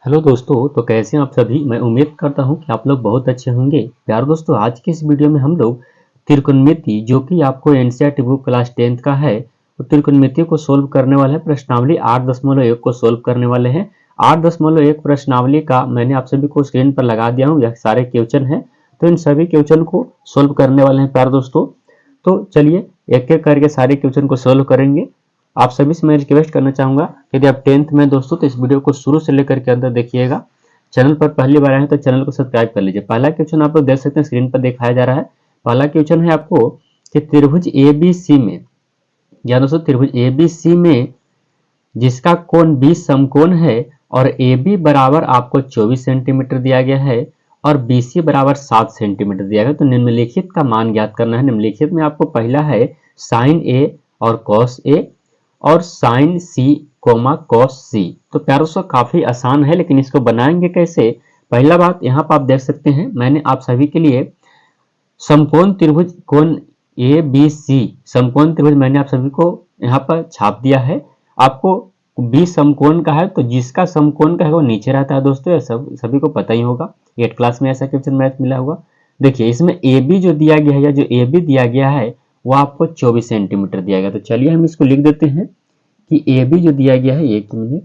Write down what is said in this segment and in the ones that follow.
Hello दोस्तों, तो कैसे हैं आप सभी। मैं उम्मीद करता हूं कि आप लोग बहुत अच्छे होंगे। प्यारे दोस्तों, आज की इस वीडियो में हम लोग त्रिकोणमिति जो कि आपको एनसीईआरटी बुक क्लास 10th का है, तो त्रिकोणमिति को सोल्व करने वाले हैं। प्रश्नावली 8.1 को सोल्व करने वाले हैं। 8.1 प्रश्नावली का मैंने आप सभी को स्क्रीन पर लगा दिया हूँ। यह सारे क्वेश्चन हैं, तो इन सभी क्वेश्चन को सोल्व करने वाले हैं प्यारे दोस्तों। तो चलिए एक एक करके सारे क्वेश्चन को सोल्व करेंगे। आप सभी से मैं रिक्वेस्ट करना चाहूंगा, यदि आप 10th में दोस्तों तो इस वीडियो को शुरू से लेकर के अंदर देखिएगा। चैनल पर पहली बार आए हैं तो चैनल को सब्सक्राइब कर लीजिए। पहला क्वेश्चन आप लोग देख सकते हैं, स्क्रीन पर दिखाया जा रहा है। पहला क्वेश्चन है आपको कि त्रिभुज ABC में, या दोस्तों त्रिभुज ABC में जिसका कोण 20 समकोण है और AB बराबर आपको 24 सेंटीमीटर दिया गया है और BC बराबर 7 सेंटीमीटर दिया गया है, तो निम्नलिखित का मान ज्ञात करना है। निम्नलिखित में आपको पहला है साइन A और कॉस A और साइन C कॉस C। तो प्यारे दोस्तों काफी आसान है, लेकिन इसको बनाएंगे कैसे। पहला बात यहाँ पर आप देख सकते हैं, मैंने आप सभी के लिए समकोण त्रिभुज कोण ABC समकोण त्रिभुज मैंने आप सभी को यहाँ पर छाप दिया है। आपको 20 समकोण का है, तो जिसका समकोण का है वो नीचे रहता है दोस्तों, यह सभी को पता ही होगा। 8th क्लास में ऐसा क्वेश्चन मैथ मिला होगा। देखिए इसमें AB जो दिया गया है, या जो AB दिया गया है वो आपको 24 सेंटीमीटर दिया गया। तो चलिए हम इसको लिख देते हैं कि AB जो दिया गया है, एक मिनट,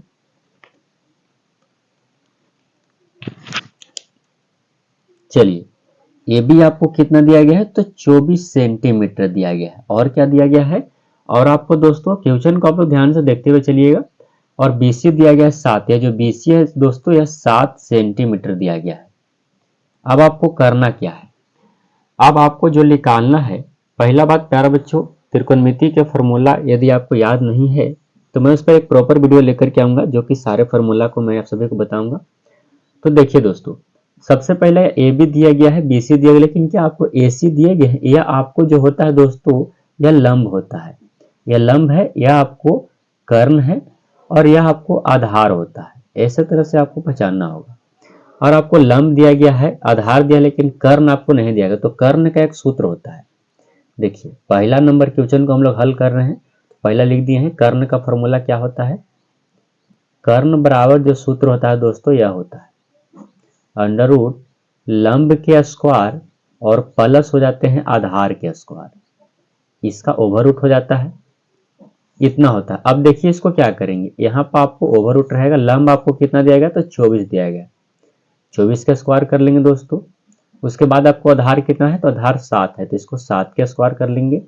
चलिए AB आपको कितना दिया गया है, तो 24 सेंटीमीटर दिया गया है। और क्या दिया गया है, और आपको दोस्तों क्वेश्चन को आप लोग ध्यान से देखते हुए चलिएगा। और BC दिया गया है 7, या जो BC है दोस्तों यह 7 सेंटीमीटर दिया गया है। अब आपको करना क्या है, अब आपको जो निकालना है, पहला बात प्यारे बच्चों, त्रिकोणमिति के फॉर्मूला यदि आपको याद नहीं है तो मैं उस पर एक प्रॉपर वीडियो लेकर के आऊंगा, जो कि सारे फॉर्मूला को मैं आप सभी को बताऊंगा। तो देखिए दोस्तों, सबसे पहले AB दिया गया है, BC दिया गया, लेकिन क्या आपको AC दिए गए हैं। यह आपको जो होता है दोस्तों, यह लंब होता है, यह लंब है, यह आपको कर्ण है और यह आपको आधार होता है। ऐसे तरह से आपको पहचानना होगा। और आपको लंब दिया गया है, आधार दिया, लेकिन कर्ण आपको नहीं दिया गया। तो कर्ण का एक सूत्र होता है। देखिए पहला नंबर क्वेश्चन को हम लोग हल कर रहे हैं, पहला लिख दिए हैं। कर्ण का फॉर्मूला क्या होता है, कर्ण बराबर जो सूत्र होता है दोस्तों, यह होता है अंडर रूट लंब के स्क्वायर और प्लस हो जाते हैं आधार के स्क्वायर, इसका ओवर रूट हो जाता है, इतना होता है। अब देखिए इसको क्या करेंगे, यहाँ पर आपको ओवर रूट रहेगा, लंब आपको कितना दिया गया, तो 24 दिया गया, 24 का स्क्वायर कर लेंगे दोस्तों। उसके बाद आपको आधार कितना है, तो आधार 7 है, तो इसको 7 के स्क्वायर कर लेंगे।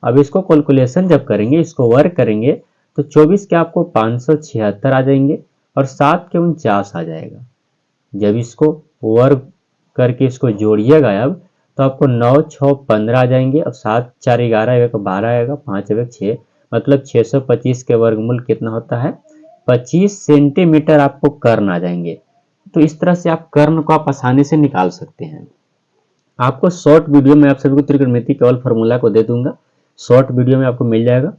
अब इसको कैलकुलेशन जब करेंगे, इसको वर्क करेंगे, तो 24 के आपको 576 आ जाएंगे और 7 के 49 आ जाएगा। जब इसको वर्क करके इसको जोड़िएगा अब, तो आपको 9 6 15 आ जाएंगे और 7 4 11 12 आएगा, 5 6, मतलब 625 के वर्गमूल कितना होता है, 25 सेंटीमीटर आपको कर्ण आ जाएंगे। तो इस तरह से आप कर्ण को आप आसानी से निकाल सकते हैं। आपको शॉर्ट वीडियो में आप सभी को त्रिकोणमिति केवल फॉर्मूला को दे दूंगा, शॉर्ट वीडियो में आपको मिल जाएगा।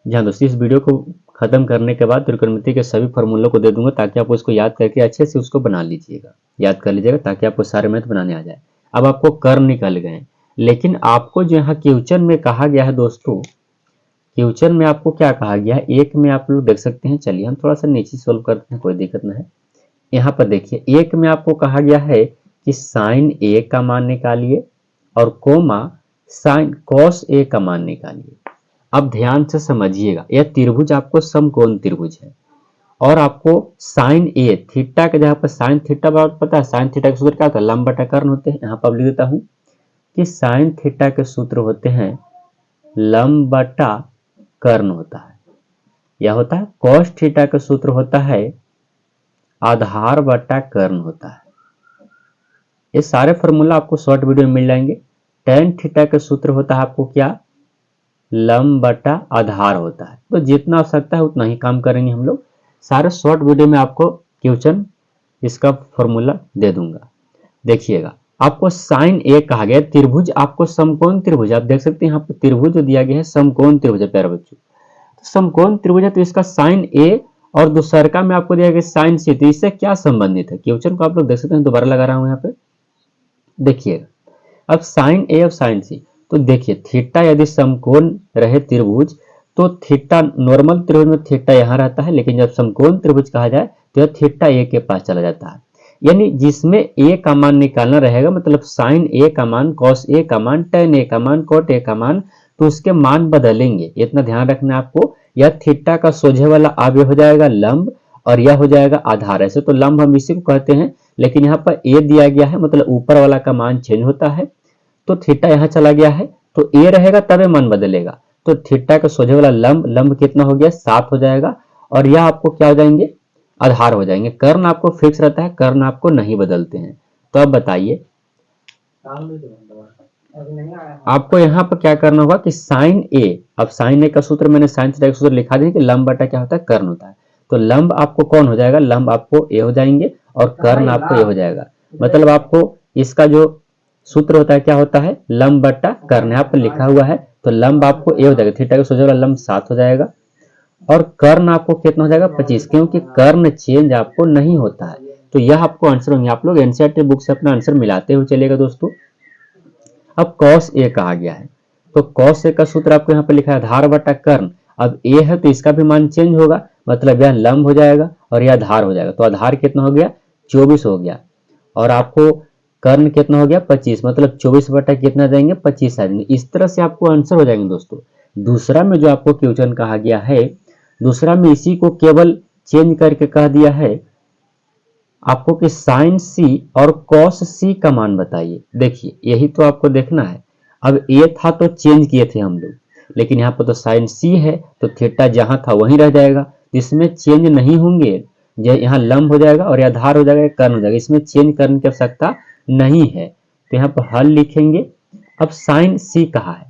जहाँ दोस्तों इस वीडियो को खत्म करने के बाद त्रिकोणमिति के सभी फॉर्मूलों को दे दूंगा, ताकि आप उसको याद करके अच्छे से उसको बना लीजिएगा, याद कर लीजिएगा, ताकि आपको सारे मैथ बनाने आ जाए। अब आपको कर्ण निकल गए, लेकिन आपको जो यहाँ क्वेश्चन में कहा गया है दोस्तों, क्वेश्चन में आपको क्या कहा गया है, एक में आप लोग देख सकते हैं। चलिए हम थोड़ा सा नीचे सोल्व करते हैं, कोई दिक्कत नहीं है। यहाँ पर देखिए एक में आपको कहा गया है कि साइन A का मान निकालिए और कोमा साइन कॉस A का मान निकालिए। अब ध्यान से समझिएगा, यह त्रिभुज आपको समकोण त्रिभुज है और आपको साइन A थीटा के जगह पर साइन थीटा पता है, साइन थीटा के सूत्र क्या होता है, लंब बटा कर्ण होते हैं। यहाँ पर लिख देता हूं कि साइन थीटा के सूत्र होते हैं लंब बटा कर्ण होता है। यह होता है कॉस थीटा का सूत्र होता है आधार बटा कर्ण होता है। ये सारे फॉर्मूला आपको शॉर्ट वीडियो में मिल जाएंगे। टेन थीटा का सूत्र होता है आपको क्या, लंब बटा आधार होता है। तो जितना आवश्यकता है उतना ही काम करेंगे हम लोग। सारे शॉर्ट वीडियो में आपको क्वेश्चन इसका फॉर्मूला दे दूंगा। देखिएगा आपको साइन A कहा गया, त्रिभुज आपको समकोण त्रिभुज, आप देख सकते हैं यहाँ पर त्रिभुज जो दिया गया है समकोण त्रिभुज है प्यारे बच्चों। तो समकोण त्रिभुज है, तो इसका साइन A और दूसरा में आपको दिया गया साइन C, तो इससे क्या संबंधित है, क्वेश्चन को आप लोग देख सकते हैं। दोबारा लगा रहा हूं यहाँ पे, देखिएगा अब साइन A और साइन C। तो देखिए थीटा यदि समकोण रहे त्रिभुज, तो थीटा नॉर्मल त्रिभुज में थीटा यहाँ रहता है, लेकिन जब समकोण त्रिभुज कहा जाए तो यह थीटा ए के पास चला जाता है। यानी जिसमें ए का मान निकालना रहेगा, मतलब साइन ए का मान, कॉस ए का मान, टेन ए का मान, कोट ए का मान, तो उसके मान बदलेंगे। इतना ध्यान रखना है आपको। यह थीटा का सोझे वाला अवयव हो जाएगा लंब, और यह हो जाएगा आधार। ऐसे तो लंब हम इसी को कहते हैं, लेकिन यहाँ पर ए दिया गया है, मतलब ऊपर वाला का मान चेंज होता है। तो थीटा यहाँ चला गया है, तो ए रहेगा तबे मान बदलेगा। तो थीटा का सोझे वाला लंब, लंब कितना हो गया 7 हो जाएगा, और यह आपको क्या हो जाएंगे आधार हो जाएंगे। कर्ण आपको फिक्स रहता है, कर्ण आपको नहीं बदलते हैं। तो अब बताइए आपको यहाँ पर क्या करना होगा कि साइन ए, अब साइन ए का सूत्र मैंने साइन थीटा का सूत्र लिखा दिया कि लंब बटा क्या होता है कर्ण होता है। तो लंब आपको कौन हो जाएगा, लंब आपको ए हो जाएंगे और कर्ण आपको ए हो जाएगा। मतलब आपको इसका जो सूत्र होता है क्या होता है, लंब बटा कर्ण, यहाँ पर लिखा हुआ है। तो लंब आपको ए हो जाएगा, थीटा का सोझे वाला लंब 7 हो जाएगा, और कर्ण आपको कितना हो जाएगा 25, क्योंकि कर्ण चेंज आपको नहीं होता है। तो यह आपको आंसर होंगे। आप लोग एनसीईआरटी बुक से अपना आंसर मिलाते हुए चलिएगा दोस्तों। अब कॉस ए कहा गया है, तो कॉस ए का सूत्र आपको यहाँ पे लिखा है आधार बटा कर्ण। अब ए है तो इसका भी मान चेंज होगा, मतलब यह लंब हो जाएगा और यह आधार हो जाएगा। तो आधार कितना हो गया 24 हो गया, और आपको कर्ण कितना हो गया 25, मतलब 24 बटा कितना देंगे 25 आ जाएंगे। इस तरह से आपको आंसर हो जाएंगे दोस्तों। दूसरा में जो आपको क्वेश्चन कहा गया है, दूसरा में इसी को केवल चेंज करके कह दिया है आपको कि साइन सी और कॉस सी का मान बताइए। देखिए यही तो आपको देखना है। अब ए था तो चेंज किए थे हम लोग, लेकिन यहाँ पर तो साइन सी है, तो थीटा जहां था वहीं रह जाएगा, इसमें चेंज नहीं होंगे। यहाँ लंब हो जाएगा और आधार हो जाएगा, कर्ण हो जाएगा, इसमें चेंज करने की आवश्यकता नहीं है। तो यहाँ पर हल लिखेंगे। अब साइन सी कहा है,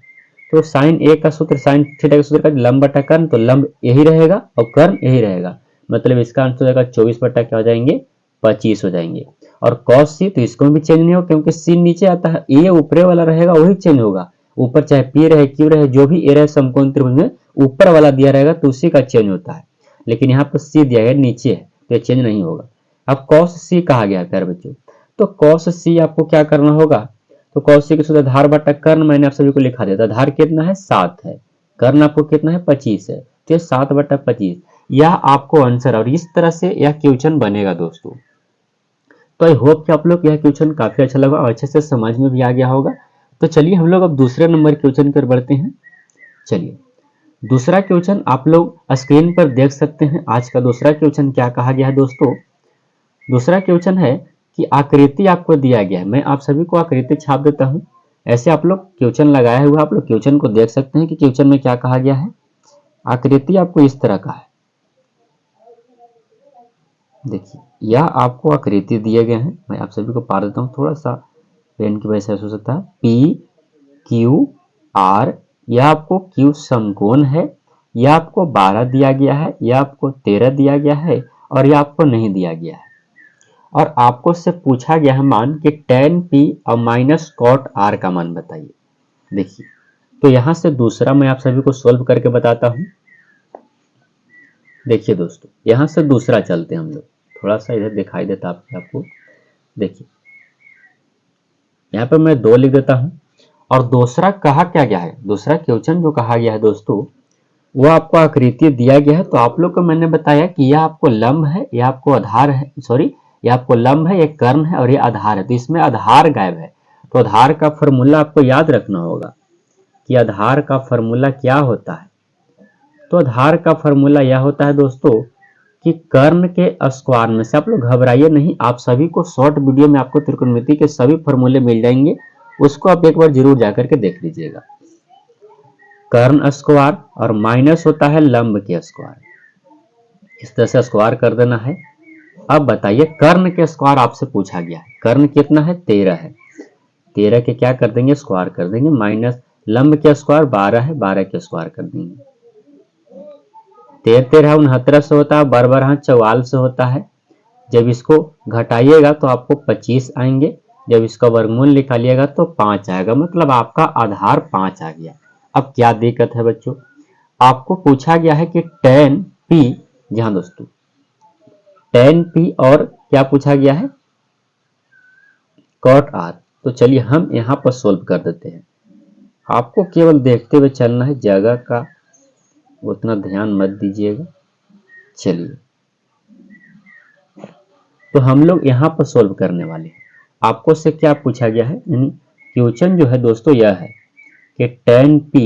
तो साइन ए का सूत्र साइन थीटा का सूत्र का लंब बटा कर्ण, तो लंब यही रहेगा और कर्ण यही रहेगा, मतलब इसका आंसर हो जाएगा 24 बटा क्या हो जाएंगे 25 हो जाएंगे। और कॉस सी तो इसको भी चेंज नहीं होगा, क्योंकि सी नीचे आता है, ए ऊपरे वाला रहेगा वही चेंज होगा। ऊपर चाहे पी रहे क्यू रहे, जो भी ए रहे समकोण त्रिभुज में ऊपर वाला दिया रहेगा तो उसी का चेंज होता है। लेकिन यहाँ पर सी दिया गया नीचे है, तो ये चेंज नहीं होगा। अब कॉस सी कहा गया है प्यारे बच्चों, तो कॉस सी आपको क्या करना होगा, तो कॉस सी के सूत्र आधार बटा कर्ण मैंने आप सभी को लिखा दिया था। आधार कितना है 7 है, कर्ण आपको कितना है 25 है, तो ये 7 बटा 25 यह आपको आंसर। और इस तरह से यह क्वेश्चन बनेगा दोस्तों। तो आई होप कि आप लोग यह क्वेश्चन काफी अच्छा लगा और अच्छे से समझ में भी आ गया होगा। तो चलिए हम लोग अब दूसरे नंबर क्वेश्चन पर बढ़ते हैं। चलिए दूसरा क्वेश्चन आप लोग स्क्रीन पर देख सकते हैं। आज का दूसरा क्वेश्चन क्या कहा गया है दोस्तों, दूसरा क्वेश्चन है कि आकृति आपको दिया गया है। मैं आप सभी को आकृति छाप देता हूं, ऐसे आप लोग क्वेश्चन लगाया हुआ, आप लोग क्वेश्चन को देख सकते हैं कि क्वेश्चन में क्या कहा गया है। आकृति आपको इस तरह का है, देखिए यह आपको आकृति दिए गए हैं। मैं आप सभी को पा देता हूँ, थोड़ा सा पेन की वजह से हो सकता है। पी क्यू आर, यह आपको क्यू समकोण है, यह आपको 12 दिया गया है, यह आपको 13 दिया गया है, और यह आपको नहीं दिया गया है। और आपको से पूछा गया है मान कि tan p और माइनस कॉट r का मान बताइए। देखिए तो यहां से दूसरा मैं आप सभी को सोल्व करके बताता हूं। देखिए दोस्तों यहां से दूसरा चलते हैं हम लोग, थोड़ा सा इधर दिखाई देता आपको। देखिए यहाँ पर मैं 2 लिख देता हूं। और दूसरा कहा क्या गया है, दूसरा क्वेश्चन जो कहा गया है दोस्तों, वो आपको आकृति दिया गया है। तो आप लोग को मैंने बताया कि यह आपको लंब है, यह आपको आधार है, सॉरी यह आपको लंब है, एक कर्ण है और यह आधार है। तो इसमें आधार गायब है, तो आधार का फॉर्मूला आपको याद रखना होगा कि आधार का फॉर्मूला क्या होता है। तो आधार का फॉर्मूला यह होता है दोस्तों कि कर्ण के स्क्वायर में से, आप लोग घबराइए नहीं, आप सभी को शॉर्ट वीडियो में आपको त्रिकोणमिति के सभी फॉर्मूले मिल जाएंगे, उसको आप एक बार जरूर जाकर के देख लीजिएगा। कर्ण स्क्वायर और माइनस होता है लंब के स्क्वायर, इस तरह से स्क्वायर कर देना है। अब बताइए कर्ण के स्क्वायर आपसे पूछा गया है, कर्ण कितना है 13 है, 13 के क्या कर देंगे स्क्वायर कर देंगे, माइनस लंब के स्क्वायर 12 है, 12 के स्क्वायर कर देंगे। 13 13 69 से होता है, 12 44 से होता है। जब इसको घटाइएगा तो आपको 25 आएंगे, जब इसका वर्गमूल निकालिएगा तो 5 आएगा, मतलब आपका आधार 5 आ गया। अब क्या दिक्कत है बच्चों, आपको पूछा गया है कि tan p, जी हाँ दोस्तों tan p और क्या पूछा गया है cot r। तो चलिए हम यहां पर सोल्व कर देते हैं, आपको केवल देखते हुए चलना है, जगह का उतना ध्यान मत दीजिएगा। चलिए तो हम लोग यहाँ पर सोल्व करने वाले हैं। आपको से क्या पूछा गया है, यानी क्वेश्चन जो है दोस्तों यह है कि tan p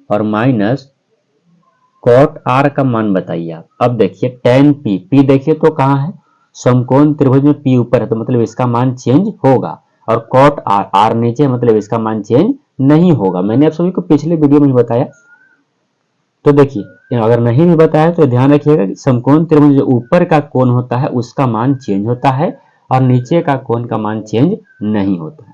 और माइनस cot r का मान बताइए आप। अब देखिए tan p देखिए तो कहाँ है, समकोण त्रिभुज में p ऊपर है तो मतलब इसका मान चेंज होगा, और cot r नीचे है मतलब इसका मान चेंज नहीं होगा। मैंने आप सभी को पिछले वीडियो में ही बताया। तो देखिए अगर नहीं भी बताया तो ध्यान रखिएगा कि समकोण त्रिभुज जो ऊपर का कोण होता है उसका मान चेंज होता है और नीचे का कोण का मान चेंज नहीं होता है।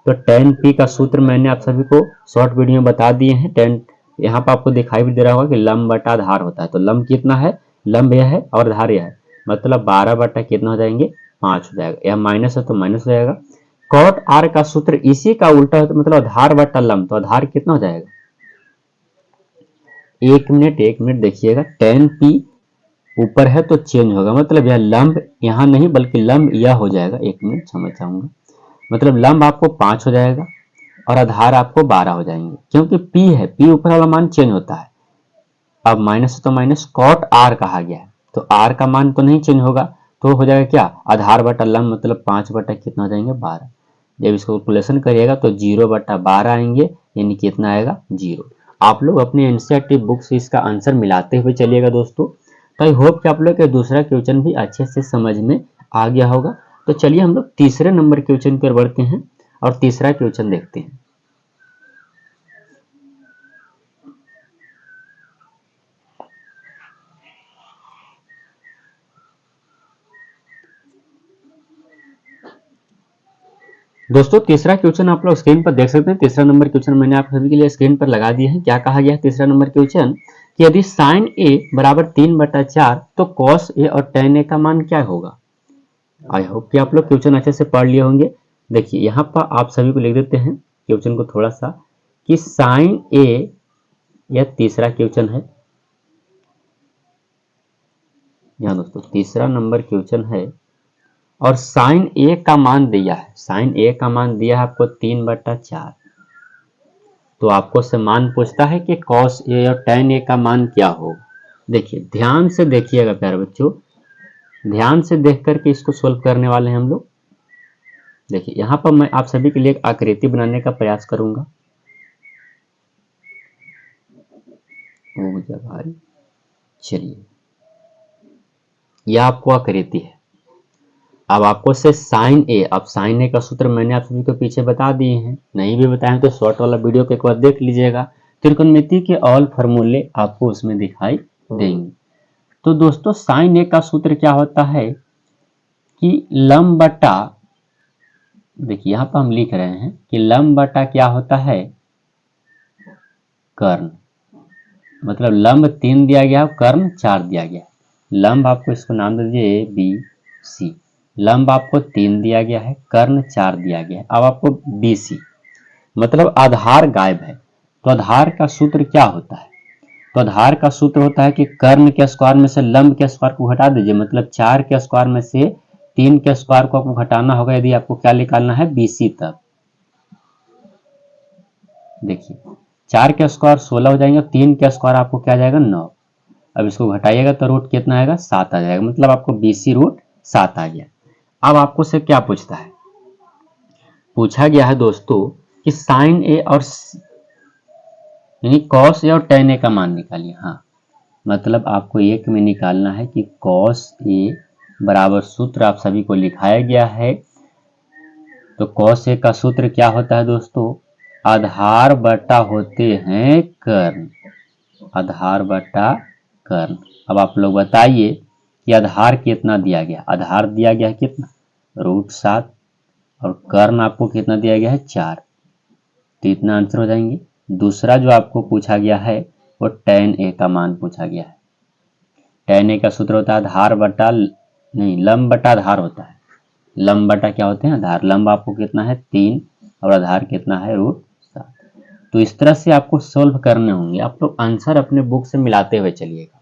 तो tan p का सूत्र मैंने आप सभी को शॉर्ट वीडियो में बता दिए हैं। tan यहाँ पर आपको दिखाई भी दे रहा होगा कि लंब बटा आधार होता है। तो लंब कितना है, लंब यह है और आधार यह है, मतलब 12 बटा कितना हो जाएंगे, 5 हो जाएगा। यह माइनस है तो माइनस हो जाएगा। cot r का सूत्र इसी का उल्टा है तो मतलब आधार बटा लंब, तो आधार कितना हो जाएगा, एक मिनट देखिएगा, tan p ऊपर है तो चेंज होगा, मतलब यह लंब यहाँ नहीं बल्कि लंब यह हो जाएगा। एक मिनट समझ जाऊंगा, मतलब लंब आपको 5 हो जाएगा और आधार आपको 12 हो जाएंगे, क्योंकि p है, p ऊपर वाला मान चेंज होता है। अब माइनस तो माइनस cot r कहा गया है तो r का मान तो नहीं चेंज होगा, तो हो जाएगा क्या, आधार बटा लंब, मतलब 5 बटा कितना हो जाएंगे, 12। जब इसको कैलकुलेशन करिएगा तो 0 बटा 12 आएंगे, यानी कितना आएगा, 0। आप लोग अपने एनसीईआरटी बुक से इसका आंसर मिलाते हुए चलिएगा दोस्तों। तो आई होप कि आप लोग के दूसरा क्वेश्चन भी अच्छे से समझ में आ गया होगा। तो चलिए हम लोग तीसरे नंबर क्वेश्चन पर बढ़ते हैं और तीसरा क्वेश्चन देखते हैं। दोस्तों तीसरा क्वेश्चन आप लोग स्क्रीन पर देख सकते हैं। तीसरा नंबर क्वेश्चन मैंने आप सभी के लिए स्क्रीन पर लगा दिया है। क्या कहा गया है तीसरा नंबर क्वेश्चन कि यदि साइन a बराबर 3/4 तो कॉस a और tan a का मान क्या होगा। आई होप कि आप लोग क्वेश्चन अच्छे से पढ़ लिए होंगे। देखिए यहाँ पर आप सभी को लिख देते हैं क्वेश्चन को थोड़ा सा, कि साइन a, यह तीसरा क्वेश्चन है। यहाँ दोस्तों तीसरा नंबर क्वेश्चन है और साइन a का मान दिया है, साइन a का मान दिया है आपको 3/4। तो आपको से मान पूछता है कि cos a और tan a का मान क्या होगा। देखिए ध्यान से देखिएगा प्यारे बच्चों, ध्यान से देख करके इसको सोल्व करने वाले हैं हम लोग। देखिए यहाँ पर मैं आप सभी के लिए एक आकृति बनाने का प्रयास करूंगा। भाई चलिए, यह आपको आकृति है। अब आपको से साइन ए, अब साइन ए का सूत्र मैंने आप सभी को पीछे बता दिए हैं, नहीं भी बताए तो शॉर्ट वाला वीडियो को एक बार देख लीजिएगा। त्रिकोणमिति के ऑल फॉर्मूले आपको उसमें दिखाई देंगे। तो दोस्तों साइन ए का सूत्र क्या होता है कि लंब बटा, देखिए यहाँ पर हम लिख रहे हैं कि लंब बटा क्या होता है, कर्ण, मतलब लंब 3 दिया गया है, कर्ण 4 दिया गया है। लंब आपको इसको नाम दे दीजिए ए बी सी, लंब आपको 3 दिया गया है, कर्ण 4 दिया गया है। अब आपको बी सी, मतलब आधार गायब है। तो आधार का सूत्र क्या होता है, तो आधार का सूत्र होता है कि कर्ण के स्क्वायर में से लंब के स्क्वायर को घटा दीजिए, मतलब 4 के स्क्वायर में से 3 के स्क्वायर को आपको घटाना होगा यदि आपको क्या निकालना है, बीसी तक। देखिए 4 के स्क्वायर 16 हो जाएंगे, 3 के स्क्वायर आपको क्या आ जाएगा, 9। अब इसको घटाइएगा तो रूट कितना आएगा, 7 आ जाएगा, मतलब आपको बीसी रूट 7 आ गया। अब आपको से क्या पूछता है, पूछा गया है दोस्तों कि साइन ए और यानी कॉस ए और टेन ए का मान निकालिए। हाँ मतलब आपको एक में निकालना है कि कॉस ए बराबर सूत्र आप सभी को लिखाया गया है। तो कॉस ए का सूत्र क्या होता है दोस्तों, आधार बटा होते हैं कर्ण, आधार बटा कर्ण। अब आप लोग बताइए कि आधार कितना दिया गया, आधार दिया गया है कितना, √7, और कर्ण आपको कितना दिया गया है, 4। तो इतना आंसर हो जाएंगे। दूसरा जो आपको पूछा गया है वो tan a का मान पूछा गया है। tan a का सूत्र होता है आधार बटा, नहीं लंब बटा आधार होता है। लंब बटा क्या होते हैं, आधार। लंब आपको कितना है, 3, और आधार कितना है, √7। तो इस तरह से आपको सोल्व करने होंगे। आप लोग आंसर अपने बुक से मिलाते हुए चलिएगा।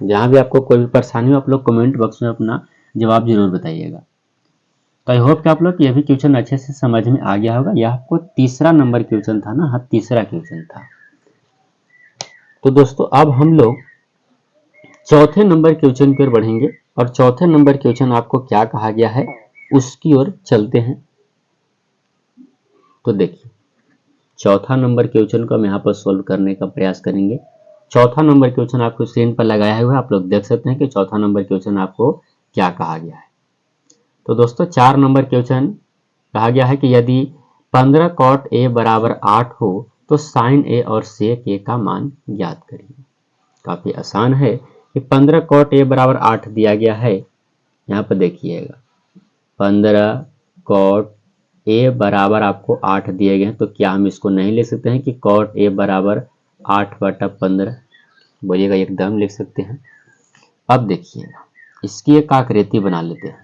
जहां भी आपको कोई भी परेशानी हो आप लोग कमेंट बॉक्स में अपना जवाब जरूर बताइएगा। तो आई होप कि आप लोग ये भी क्वेश्चन अच्छे से समझ में आ गया होगा। यह आपको तीसरा नंबर क्वेश्चन था ना, हाँ तीसरा क्वेश्चन था। तो दोस्तों अब हम लोग चौथे नंबर क्वेश्चन की ओर बढ़ेंगे। और चौथे नंबर क्वेश्चन आपको क्या कहा गया है उसकी ओर चलते हैं। तो देखिए चौथा नंबर क्वेश्चन को हम यहाँ पर सोल्व करने का प्रयास करेंगे। चौथा नंबर क्वेश्चन आपको स्क्रीन पर लगाया हुआ है, आप लोग देख सकते हैं कि चौथा नंबर क्वेश्चन आपको क्या कहा गया है। तो दोस्तों 4 नंबर क्वेश्चन कहा गया है कि यदि 15 cot a बराबर 8 हो तो sin a और sec a का मान ज्ञात करिए। काफी आसान है कि 15 cot a बराबर 8 दिया गया है। यहाँ पर देखिएगा 15 cot a बराबर आपको 8 दिए गए हैं, तो क्या हम इसको नहीं लिख सकते हैं कि cot a बराबर 8/15? बोलिएगा एकदम लिख सकते हैं। अब देखिएगा इसकी एक आकृति बना लेते हैं।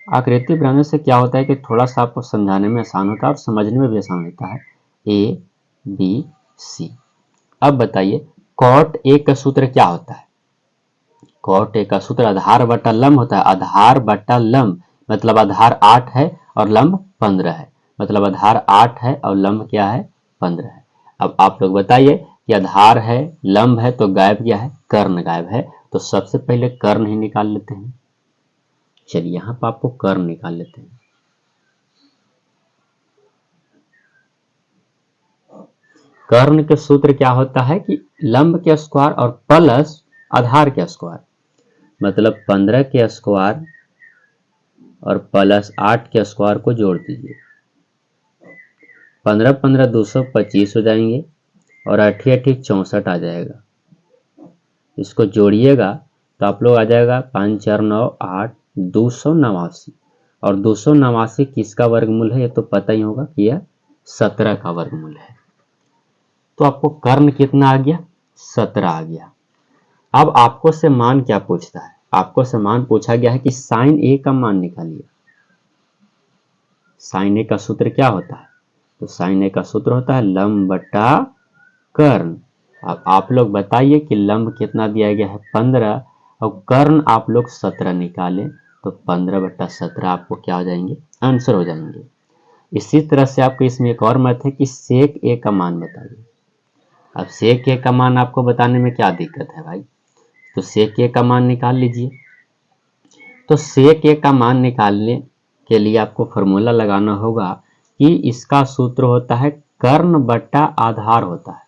आकृति बनाने से क्या होता है कि थोड़ा सा आपको समझाने में आसान होता है और समझने में भी आसान होता है। A B C. अब बताइए cot a का सूत्र क्या होता है? cot a का सूत्र आधार बटा लंब होता है। आधार बटा लंब मतलब आधार 8 है और लंब 15 है, मतलब आधार 8 है और लंब क्या है 15 है। अब आप लोग बताइए कि आधार है लंब है तो गायब क्या है? कर्ण गायब है। तो सबसे पहले कर्ण ही निकाल लेते हैं। चलिए यहाँ पर आपको कर्ण निकाल लेते हैं। कर्ण के सूत्र क्या होता है कि लंब के स्क्वायर और प्लस आधार के स्क्वायर, मतलब 15 के स्क्वायर और प्लस 8 के स्क्वायर को जोड़ दीजिए। 15 15 225 हो जाएंगे और 8 8 64 आ जाएगा। इसको जोड़िएगा तो आप लोग आ जाएगा 5 4 9 8 289। और 289 किसका वर्गमूल है? ये तो पता ही होगा कि यह 17 का वर्गमूल है। तो आपको कर्ण कितना आ गया? 17 आ गया। अब आपको से मान क्या पूछता है? आपको से मान पूछा गया है कि साइन ए का मान निकालिए। साइन ए का सूत्र क्या होता है? तो साइन ए का सूत्र होता है लंब बटा कर्ण। अब आप लोग बताइए कि लंब कितना दिया गया है 15 और कर्ण आप लोग 17 निकालें तो 15/17 आपको क्या हो जाएंगे? आंसर हो जाएंगे। इसी तरह से आपको इसमें एक और मत है कि सेक ए का मान बताइए। अब सेक ए का मान आपको बताने में क्या दिक्कत है भाई? तो सेक ए का मान निकाल लीजिए। तो सेक ए का मान निकालने के लिए आपको फॉर्मूला लगाना होगा कि इसका सूत्र होता है कर्ण बटा आधार होता है।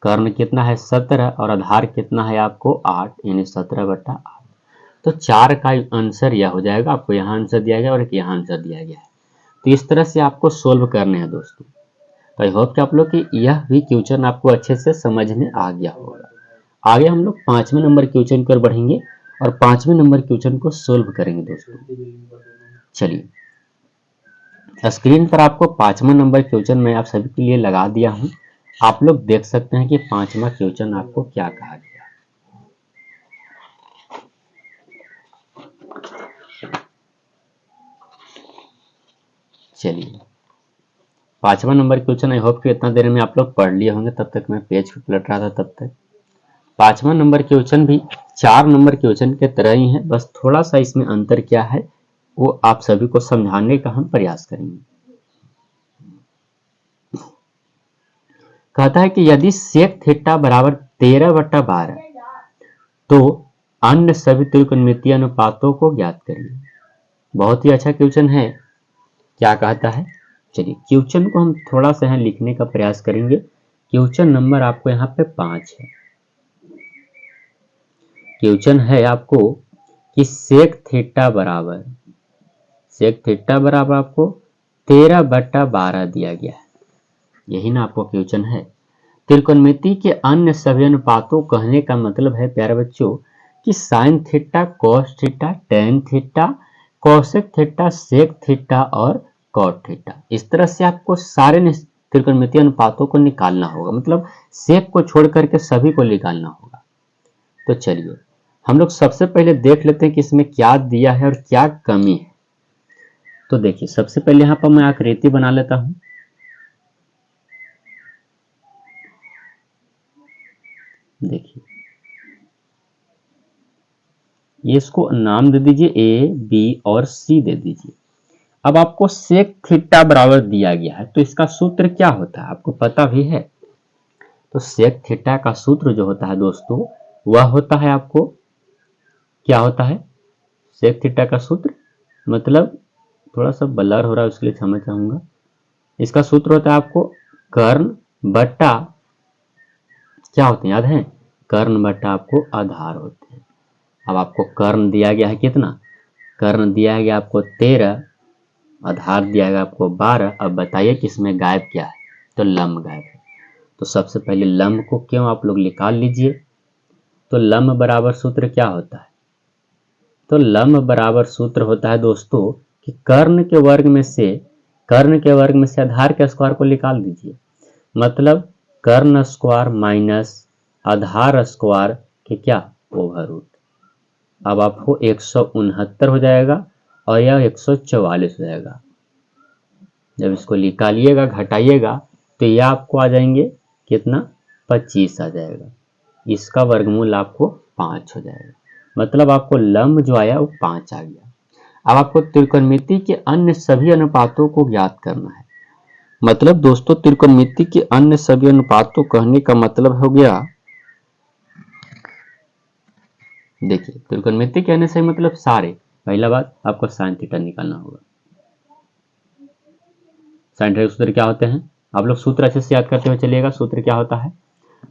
कर्ण कितना है 17 और आधार कितना है आपको 8, यानी 17/8। तो 4 का आंसर यह हो जाएगा। आपको यहाँ आंसर दिया गया और एक यहाँ आंसर दिया गया है। तो इस तरह से आपको सोल्व करने हैं दोस्तों। तो आई होप कि आप लोग की यह भी क्वेश्चन आपको अच्छे से समझ में आ गया होगा। आगे हम लोग 5वें नंबर क्वेश्चन पर बढ़ेंगे और 5वें नंबर क्वेश्चन को सोल्व करेंगे दोस्तों। चलिए स्क्रीन पर आपको 5वां नंबर क्वेश्चन मैं आप सभी के लिए लगा दिया हूं। आप लोग देख सकते हैं कि 5वां क्वेश्चन आपको क्या कहा गया। चलिए 5वां नंबर क्वेश्चन आई होप कि इतना देर में आप लोग पढ़ लिए होंगे। तब तक मैं पेज पे पलट रहा था। तब तक 5वां नंबर क्वेश्चन भी 4 नंबर क्वेश्चन के तरह ही है, बस थोड़ा सा इसमें अंतर क्या है वो आप सभी को समझाने का हम प्रयास करेंगे। कहता है कि यदि सेक थीटा बराबर 13/12 तो अन्य सभी त्रिकोणमितीय अनुपातों को ज्ञात करिए। बहुत ही अच्छा क्वेश्चन है। क्या कहता है? चलिए क्वेश्चन को हम थोड़ा सा यहाँ लिखने का प्रयास करेंगे। क्वेश्चन नंबर आपको यहाँ पे 5 है। क्वेश्चन है आपको कि सेक थीटा बराबर आपको 13/12 दिया गया है। यही ना आपको क्वेश्चन है। त्रिकोणमिति के अन्य सभी अनुपातों कहने का मतलब है प्यारे बच्चों कि sine theta, cos theta, tan theta, cosec theta, sec theta और कॉट थीटा। इस तरह से आपको सारे त्रिकोणमितीय अनुपातों को निकालना होगा, मतलब सेक को छोड़ करके सभी को निकालना होगा। तो चलिए हम लोग सबसे पहले देख लेते हैं कि इसमें क्या दिया है और क्या कमी है। तो देखिए सबसे पहले यहाँ पर मैं आकृति बना लेता हूं। देखिए ये इसको नाम दे दीजिए ए बी और सी दे दीजिए। अब आपको सेक थीटा बराबर दिया गया है तो इसका सूत्र क्या होता है आपको पता भी है। तो सेक थीटा का सूत्र जो होता है दोस्तों वह होता है आपको, क्या होता है, सेक थीटा का सूत्र, मतलब थोड़ा सा ब्लर हो रहा है उसके लिए क्षमा चाहूंगा। इसका सूत्र होता है आपको कर्ण बट्टा, क्या होते हैं याद है, कर्ण बट्टा आपको आधार होते हैं। अब आपको कर्ण दिया गया है कितना, कर्ण दिया गया आपको 13, आधार दिया गया आपको 12। अब बताइए कि इसमें गायब क्या है, तो लंब गायब है। तो सबसे पहले लंब को क्यों आप लोग निकाल लीजिए। तो लंब बराबर सूत्र क्या होता है, तो लंब बराबर सूत्र होता है दोस्तों कि कर्ण के वर्ग में से, कर्ण के वर्ग में से आधार के स्क्वायर को निकाल दीजिए, मतलब कर्ण स्क्वायर माइनस आधार स्क्वायर के क्या, ओवर रूट। अब आपको 169 हो जाएगा और यह 144 हो जाएगा। जब इसको निकालिएगा घटाइएगा तो यह आपको आ जाएंगे कितना, 25 आ जाएगा। इसका वर्गमूल आपको 5 हो जाएगा, मतलब आपको लंब जो आया वो 5 आ गया। अब आपको त्रिकोणमिति के अन्य सभी अनुपातों को ज्ञात करना है। मतलब दोस्तों त्रिकोणमिति के अन्य सभी अनुपातों कहने का मतलब हो गया, देखिए त्रिकोणमिति के अन्य सभी मतलब सारे, पहला बात आपको साइन थीटा निकालना होगा। साइन थीटा के सूत्र क्या होते हैं, आप लोग सूत्र अच्छे से याद करते हुए चलिएगा। सूत्र क्या होता है,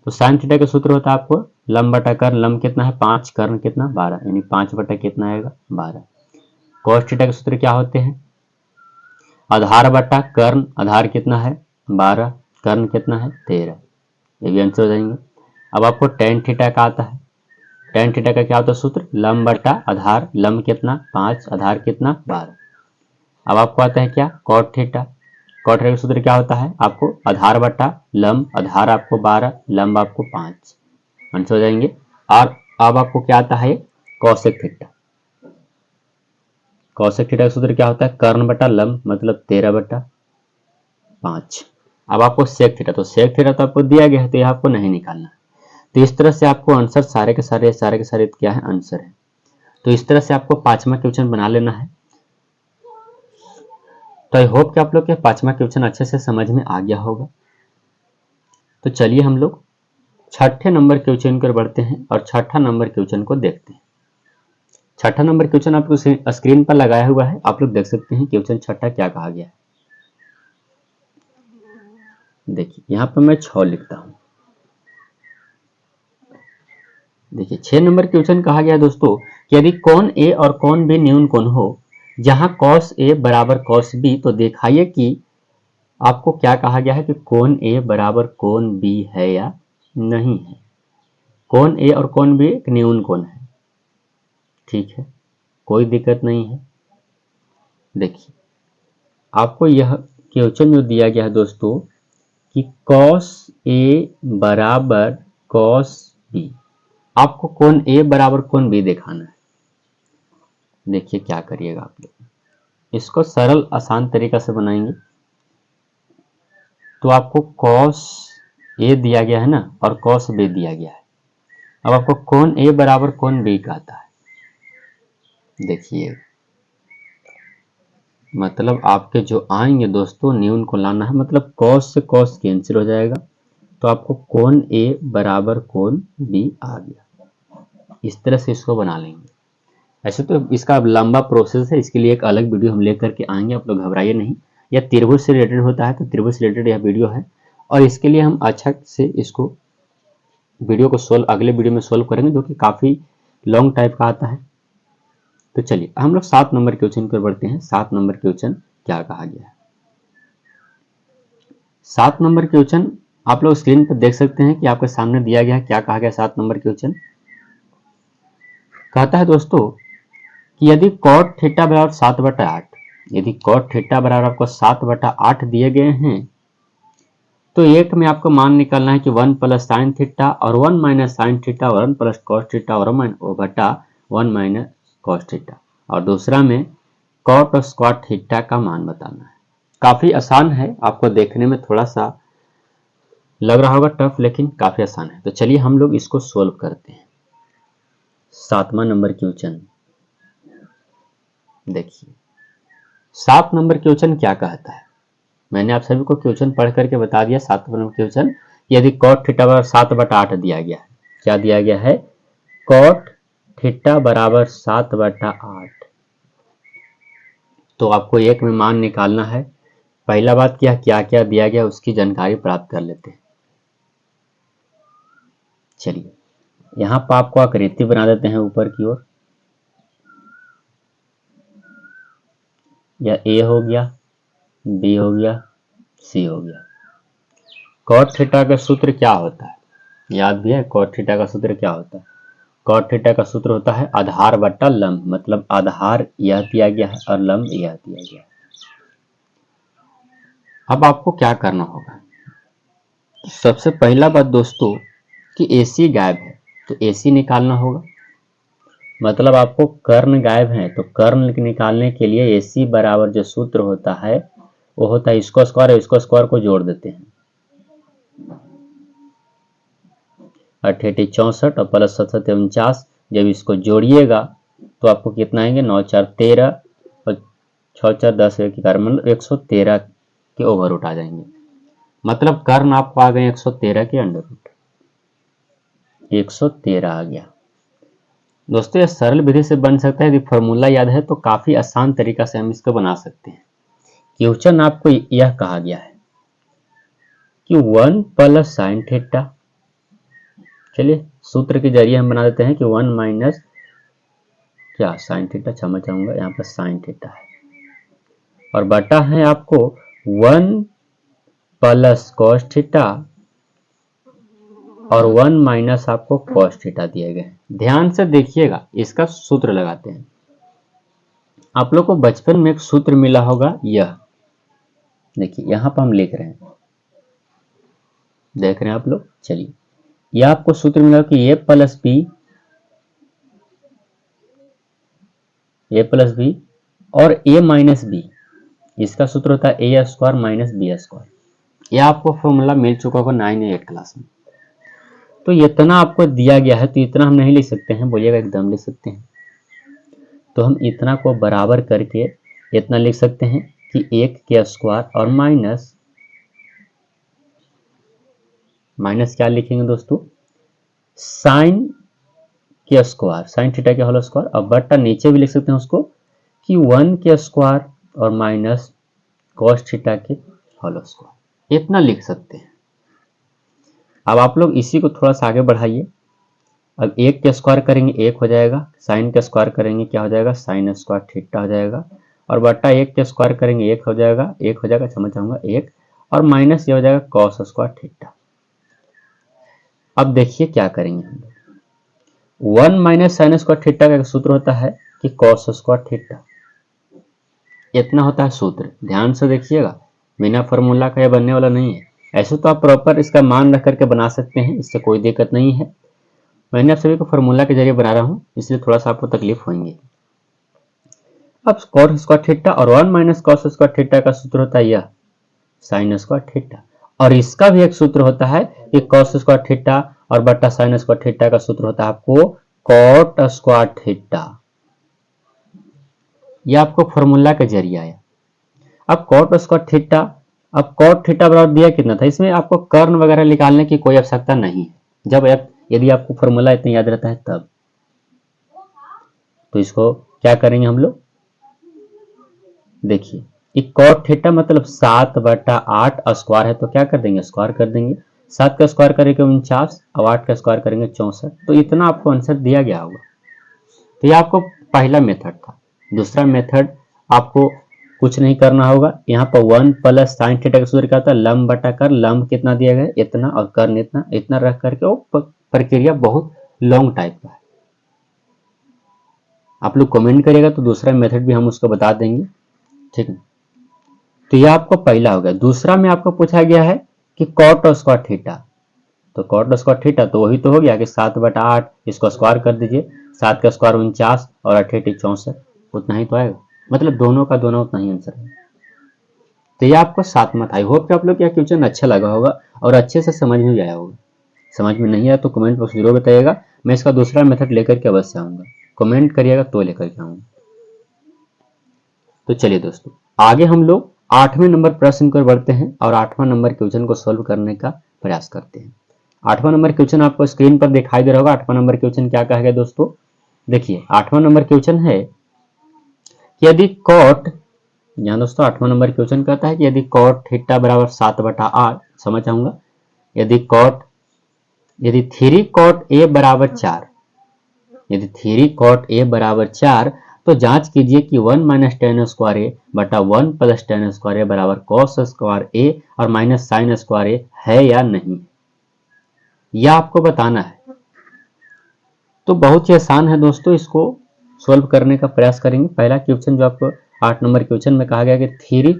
तो साइन थीटा का सूत्र होता है आपको लंब बटा कर्ण, लंब कितना है 5, कर्ण कितना 12, यानी 5 बटा कितना आएगा 12। कॉस थीटा के सूत्र क्या होते हैं, आधार बटा कर्ण, आधार कितना है 12, कर्ण कितना है 13, ये भी आंसर हो जाएंगे। अब आपको टेन थीटा का आता है, टेन थीटा का क्या होता है सूत्र, लंब बटा आधार, लंब कितना 5, आधार कितना 12। अब आपको आता है क्या, कॉट थीटा, कॉट थीटा का सूत्र क्या होता है आपको आधार बटा लंब, आधार आपको 12, लंब आपको 5, आंसर हो जाएंगे। और अब आपको क्या आता है कॉसेक थीटा, कॉसेक थीटा का सूत्र क्या होता है कर्ण बटा लंब, मतलब 13 बटा 5। अब आपको सेक थीटा, तो सेक थीटा तो आपको दिया गया है तो यह आपको नहीं निकालना है। तो इस तरह से आपको आंसर सारे के सारे क्या है आंसर है। तो इस तरह से आपको पांचवा क्वेश्चन बना लेना है। तो आई होप कि आप लोग के पांचवा क्वेश्चन अच्छे से समझ में आ गया होगा। तो चलिए हम लोग छठे नंबर क्वेश्चन पर बढ़ते हैं और छठा नंबर क्वेश्चन को देखते हैं। छठा नंबर क्वेश्चन आपको स्क्रीन पर लगाया हुआ है, आप लोग देख सकते हैं क्वेश्चन छठा क्या कहा गया है। देखिए यहाँ पर मैं 6 लिखता हूं। देखिए 6 नंबर क्वेश्चन कहा गया है दोस्तों कि यदि कोण ए और कोण बी न्यून कोण हो, जहां cos ए बराबर cos बी, तो दिखाइए कि आपको क्या कहा गया है कि कोण ए बराबर कोण बी है या नहीं है। कोण ए और कोण बी एक न्यून कोण है, ठीक है, कोई दिक्कत नहीं है। देखिए आपको यह क्वेश्चन जो दिया गया है दोस्तों कि cos ए बराबर cos बी, आपको कोण ए बराबर कोण बी दिखाना है। देखिए क्या करिएगा आप लोग, इसको सरल आसान तरीका से बनाएंगे। तो आपको cos ए दिया गया है ना और cos बी दिया गया है। अब आपको कोण ए बराबर कोण बी का आता है। देखिए मतलब आपके जो आएंगे दोस्तों न्यून को लाना है, मतलब cos से cos कैंसिल हो जाएगा, तो आपको कोण ए बराबर कोण बी आ गया। इस तरह से इसको बना लेंगे। ऐसे तो इसका लंबा प्रोसेस है, इसके लिए एक अलग वीडियो हम लेकर के आएंगे, आप लोग घबराइए नहीं। यह त्रिभुज से रिलेटेड होता है तो त्रिभुज से रिलेटेड यह वीडियो है, और इसके लिए हम अच्छा से इसको वीडियो को सोल्व अगले वीडियो में सोल्व करेंगे, जो कि काफ़ी लॉन्ग टाइप का आता है। तो चलिए हम लोग 7 नंबर क्वेश्चन पर बढ़ते हैं। 7 नंबर क्वेश्चन क्या कहा गया है। 7 नंबर क्वेश्चन आप लोग स्क्रीन पर देख सकते हैं कि आपके सामने दिया गया है। क्या कहा गया 7 नंबर क्वेश्चन कहता है दोस्तों कि यदि cot थीटा बराबर 7/8, यदि cot थीटा बराबर आपको 7/8 दिए गए हैं, तो एक में आपको मान निकालना है कि 1 प्लस साइन थीटा और 1 माइनस साइन थीटा और 1 प्लस कॉस थीटा और बटा 1 माइनस कॉस थीटा, और दूसरा में कॉट और स्क्वाट थीटा का मान बताना है। काफी आसान है, आपको देखने में थोड़ा सा लग रहा होगा टफ, लेकिन काफी आसान है। तो चलिए हम लोग इसको सोल्व करते हैं। 7वां नंबर क्वेश्चन देखिए, 7 नंबर क्वेश्चन क्या कहता है। मैंने आप सभी को क्वेश्चन पढ़ करके बता दिया। 7 नंबर क्वेश्चन, यदि cot थीटा बराबर 7/8 दिया गया है, क्या दिया गया है कॉट थीटा बराबर 7/8। तो आपको एक में मान निकालना है। पहला बात क्या क्या दिया गया उसकी जानकारी प्राप्त कर लेते हैं। चलिए यहाँ पर आपको आकृति बना देते हैं ऊपर की ओर। यह ए हो गया, बी हो गया, सी हो गया। कॉट थीटा का सूत्र क्या होता है, याद भी है? कॉट थीटा का सूत्र क्या होता है? कॉट थीटा का सूत्र होता है आधार बटा लंब, मतलब आधार यह दिया गया है और लंब यह दिया गया है। अब आपको क्या करना होगा, सबसे पहला बात दोस्तों कि AC गायब है तो AC निकालना होगा। मतलब आपको कर्ण गायब है तो कर्ण निकालने के लिए AC बराबर जो सूत्र होता है वो होता है इसको स्क्वायर, इसको स्क्वायर को जोड़ देते हैं। 68 और प्लस 749, जब इसको जोड़िएगा तो आपको कितना आएंगे, 9 4 13 और 6 4 10 1 11, मतलब 113 के ओवर रूट आ जाएंगे। मतलब कर्ण आपको आ गए 113 के अंडर रूट, 113 आ गया। दोस्तों यह सरल विधि से बन सकता है। यदि फॉर्मूला याद है तो काफी आसान तरीका से हम इसको बना सकते हैं। क्वेश्चन आपको यह कहा गया है कि 1 प्लस साइन थीटा, चलिए सूत्र के जरिए हम बना देते हैं कि 1 माइनस क्या साइन थीटा, क्षमा चाहूंगा यहाँ पर साइन थीटा है, और बटा है आपको 1 प्लस कॉस थीटा और 1 माइनस आपको कॉस थीटा दिए गए। ध्यान से देखिएगा, इसका सूत्र लगाते हैं। आप लोग को बचपन में एक सूत्र मिला होगा, यह देखिए यहां पर हम लिख रहे हैं, देख रहे हैं आप लोग। चलिए यह आपको सूत्र मिला कि a प्लस बी और a माइनस बी, इसका सूत्र होता है a square minus B square. यह आपको फॉर्मूला मिल चुका होगा 9 या 8 क्लास में। तो इतना आपको दिया गया है तो इतना हम नहीं लिख सकते हैं, बोलिएगा एकदम लिख सकते हैं। तो हम इतना को बराबर करके इतना लिख सकते हैं कि 1 के स्क्वायर और माइनस क्या लिखेंगे दोस्तों, साइन के स्क्वायर, साइन थीटा के होल स्क्वायर, और बटा नीचे भी लिख सकते हैं उसको कि 1 के स्क्वायर और माइनस कॉस थीटा के होल स्क्वायर, इतना लिख सकते हैं। अब आप लोग इसी को थोड़ा सा आगे बढ़ाइए। अब 1 के स्क्वायर करेंगे 1 हो जाएगा, साइन के स्क्वायर करेंगे क्या हो जाएगा, साइन स्क्वायर थीटा हो जाएगा, और बटा 1 के स्क्वायर करेंगे 1 हो जाएगा, 1 हो जाएगा, क्षमा चाहूंगा 1, और माइनस ये हो जाएगा कॉस स्क्वायर थीटा। अब देखिए क्या करेंगे हम लोग, 1 माइनस साइन स्क्वायर थीटा का सूत्र होता है कि कॉस स्क्वायर थीटा, इतना होता है सूत्र। ध्यान से देखिएगा, बिना फॉर्मूला का यह बनने वाला नहीं है। ऐसे तो आप प्रॉपर इसका मान रख करके बना सकते हैं, इससे कोई दिक्कत नहीं है। मैंने आप सभी को फॉर्मूला के जरिए बना रहा हूं, इसलिए थोड़ा सा आपको तकलीफ होंगी। अब कॉस स्क्वायर थीटा और 1 माइनस कॉस स्क्वायर थीटा का सूत्र होता है यह साइन स्क्वायर थीटा, और इसका भी एक सूत्र होता है कि कॉस स्क्वायर थीटा और बटा साइन स्क्वायर थीटा का सूत्र होता है आपको कॉट स्क्वायर थीटा। यह आपको फॉर्मूला के जरिए आया। अब कॉट स्क्वायर थीटा, अब कॉट थीटा बराबर दिया कितना था, इसमें आपको कर्ण वगैरह निकालने की कोई आवश्यकता नहीं है, जब यदि आपको फॉर्मूला इतना याद रहता है तब। तो इसको क्या करेंगे हम लोग, देखिए कि कॉट थीटा मतलब 7/8 स्क्वायर है तो क्या कर देंगे, स्क्वायर कर देंगे। 7 का स्क्वायर करेंगे 49 और 8 का स्क्वायर करेंगे 64, तो इतना आपको आंसर दिया गया होगा। तो ये आपको पहला मेथड था। दूसरा मेथड आपको कुछ नहीं करना होगा, यहाँ पर 1 प्लस साइन थीटा का सूत्र क्या होता है, लंब बटा कर, लंब कितना दिया गया इतना और कर्ण इतना, इतना रख करके वो प्रक्रिया बहुत लॉन्ग टाइप का है। आप लोग कमेंट करिएगा तो दूसरा मेथड भी हम उसको बता देंगे, ठीक है। तो यह आपको पहला हो गया। दूसरा में आपको पूछा गया है कि कॉट स्क्वायर थीटा, तो कॉट स्क्वायर थीटा तो वही तो हो गया कि 7/8, इसको स्क्वायर कर दीजिए, 7 का स्क्वायर 49 और 8 64, उतना ही तो आएगा, मतलब दोनों का दोनों उतना ही आंसर है। तो ये आपको 7 मत। आई होप कि आप लोग का क्वेश्चन अच्छा लगा होगा और अच्छे से समझ में आया होगा। समझ में नहीं आया तो कमेंट बॉक्स जरूर बताइएगा, मैं इसका दूसरा मेथड लेकर के अवश्य आऊंगा। कमेंट करिएगा तो लेकर के आऊंगा। तो चलिए दोस्तों आगे हम लोग 8वें नंबर प्रश्न की ओर बढ़ते हैं और 8वां नंबर क्वेश्चन को सॉल्व करने का प्रयास करते हैं। 8वां नंबर क्वेश्चन आपको स्क्रीन पर दिखाई दे रहा होगा। 8वां नंबर क्वेश्चन क्या कहा गया दोस्तों, देखिए 8वां नंबर क्वेश्चन है कि यदि कॉट, यहाँ दोस्तों 8वां नंबर क्वेश्चन कहता है कि यदि कॉट थीटा बराबर 7/8, समझ आऊंगा, यदि 3 कॉट ए बराबर 4, यदि 3 कॉट ए बराबर 4, तो जांच कीजिए कि 1 माइनस टेन स्क्वायर ए बटा 1 प्लस टेन स्क्वायर ए बराबर कॉस स्क्वायर ए और माइनस साइन स्क्वायर ए है या नहीं, यह आपको बताना है। तो बहुत ही आसान है दोस्तों, इसको सॉल्व करने का प्रयास करेंगे। पहला क्वेश्चन जो आपको 8 नंबर क्वेश्चन में कहा गया कि 3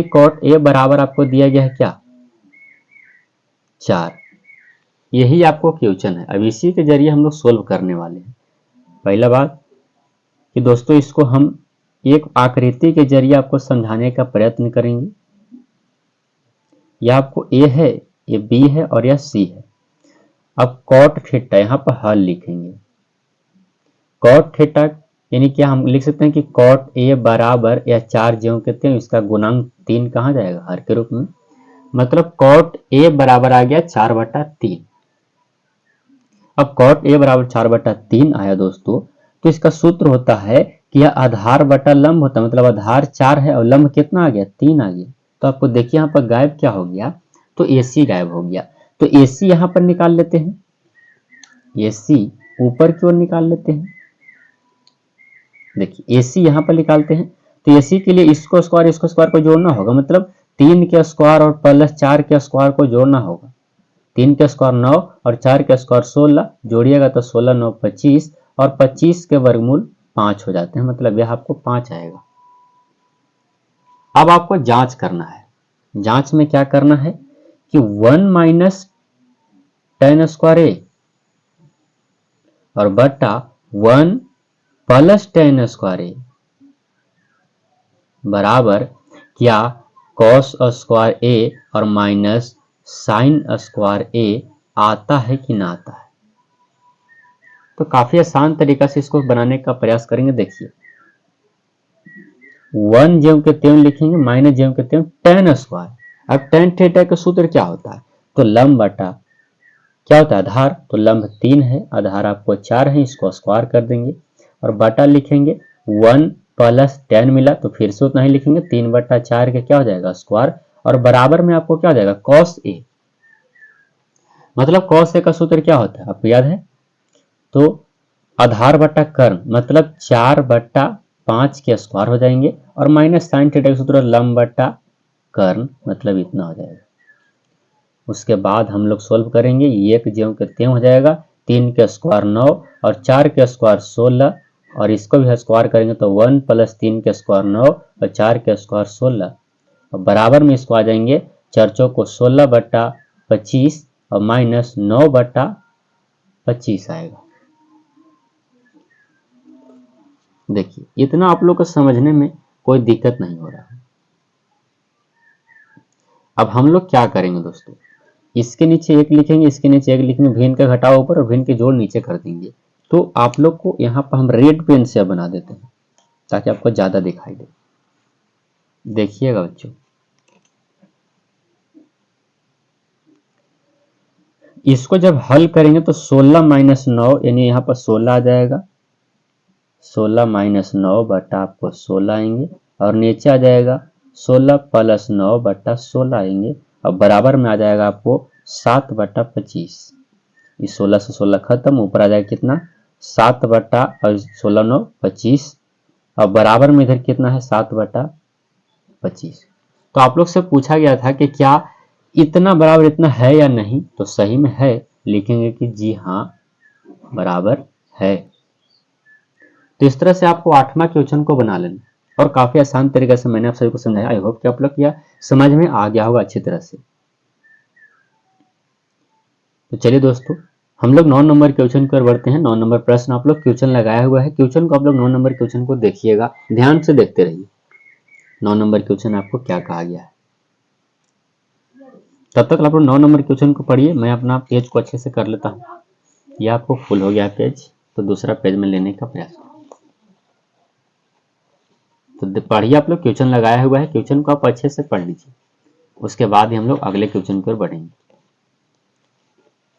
कॉट ए बराबर आपको दिया गया है क्या, 4। यही आपको क्वेश्चन है। अब इसी के जरिए हम लोग सोल्व करने वाले हैं। पहला बात कि दोस्तों इसको हम एक आकृति के जरिए आपको समझाने का प्रयत्न करेंगे। यह आपको ए है, ये बी है और यह सी है। अब कॉट थीटा यहाँ पर हल लिखेंगे। कॉट थीटा यानी क्या हम लिख सकते हैं कि कॉट ए बराबर या 4 ज्यों कहते हैं, इसका गुणांक 3 कहाँ जाएगा, हर के रूप में। मतलब कॉट ए बराबर आ गया 4/3। अब कॉट ए बराबर 4/3 आया दोस्तों, तो इसका सूत्र होता है कि यह आधार बटा लंब होता है। मतलब आधार 4 है और लंब कितना आ गया, 3 आ गया। तो आपको देखिए यहाँ पर गायब क्या हो गया, तो AC गायब हो गया। तो AC यहाँ पर निकाल लेते हैं, AC ऊपर की ओर निकाल लेते हैं। देखिए AC यहाँ पर निकालते हैं, तो AC के लिए इसको स्क्वायर को जोड़ना होगा। मतलब 3 के स्क्वायर और प्लस 4 के स्क्वायर को जोड़ना होगा। 3 के स्क्वायर 9 और 4 के स्क्वायर 16, जोड़िएगा तो 16 9 25 और 25 के वर्गमूल 5 हो जाते हैं। मतलब यह आपको 5 आएगा। अब आपको जांच करना है। जांच में क्या करना है कि 1 माइनस टेन स्क्वायर ए और बटा 1 प्लस टेन स्क्वायर ए बराबर क्या कॉस स्क्वायर ए और माइनस साइन स्क्वायर ए आता है कि ना आता है। तो काफी आसान तरीका से इसको बनाने का प्रयास करेंगे। देखिए 1 ज्यों के त्यों लिखेंगे, माइनस ज्यों के त्यों टेन स्क्वायर। अब टेन थीटा का सूत्र क्या होता है, तो लंब बटा क्या होता है, आधार। तो लंब 3 है, आधार आपको 4 है, इसको स्क्वायर कर देंगे और बटा लिखेंगे 1 प्लस टेन मिला तो फिर से उतना ही लिखेंगे, 3/4 के क्या हो जाएगा स्क्वायर और बराबर में आपको क्या हो जाएगा कॉस ए। मतलब कॉस ए का सूत्र क्या होता है आपको याद है, तो आधार बटा कर्ण मतलब 4/5 के स्क्वायर हो जाएंगे और माइनस साइन थीटा का सूत्र लंब बटा कर्ण मतलब इतना हो जाएगा। उसके बाद हम लोग सोल्व करेंगे, एक ज्यों के त्यों हो जाएगा, 3 के स्क्वायर 9 और 4 के स्क्वायर 16 और इसको भी स्क्वायर करेंगे तो 1 प्लस 3 के स्क्वायर 9 और 4 के स्क्वायर 16 और बराबर में इसको आ जाएंगे 4 चौको 16/25 और माइनस 9/25 आएगा। देखिए इतना आप लोग को समझने में कोई दिक्कत नहीं हो रहा है। अब हम लोग क्या करेंगे दोस्तों, इसके नीचे एक लिखेंगे, इसके नीचे एक लिखेंगे, भिन्न का घटाव ऊपर और भिन्न के जोड़ नीचे कर देंगे। तो आप लोग को यहाँ पर हम रेड पेन से बना देते हैं ताकि आपको ज्यादा दिखाई दे। देखिएगा बच्चों, इसको जब हल करेंगे तो 16 माइनस 9 यानी यहाँ पर 16 आ जाएगा, 16 माइनस 9 बटा आपको 16 आएंगे और नीचे आ जाएगा 16 प्लस 9 बटा 16 आएंगे और बराबर में आ जाएगा आपको 7/25। इस 16 से 16 खत्म, ऊपर आ जाएगा कितना 7 और 16 9 25 और बराबर में इधर कितना है 7/25। तो आप लोग से पूछा गया था कि क्या इतना बराबर इतना है या नहीं, तो सही में है, लिखेंगे कि जी हाँ बराबर है। तो इस तरह से आपको 8वां क्वेश्चन को बना लेना और काफी आसान तरीके से मैंने आप सभी को समझाया। आई होप कि आप लोग यह समझ में आ गया होगा अच्छी तरह से। तो चलिए दोस्तों हम लोग 9 नंबर क्वेश्चन की ओर बढ़ते हैं। 9 नंबर प्रश्न आप लोग क्वेश्चन लगाया हुआ है, क्वेश्चन को आप लोग 9 नंबर क्वेश्चन को देखिएगा, ध्यान से देखते रहिए 9 नंबर क्वेश्चन आपको क्या कहा गया है। तब तक आप लोग 9 नंबर क्वेश्चन को पढ़िए, मैं अपना पेज को अच्छे से कर लेता हूँ। यह आपको फुल हो गया पेज, तो दूसरा पेज में लेने का प्रयास। तो पढ़िए, आप लोग क्वेश्चन लगाया हुआ है, क्वेश्चन को आप अच्छे से पढ़ लीजिए। उसके बाद ही हम लोग अगले क्वेश्चन की ओर बढ़ेंगे।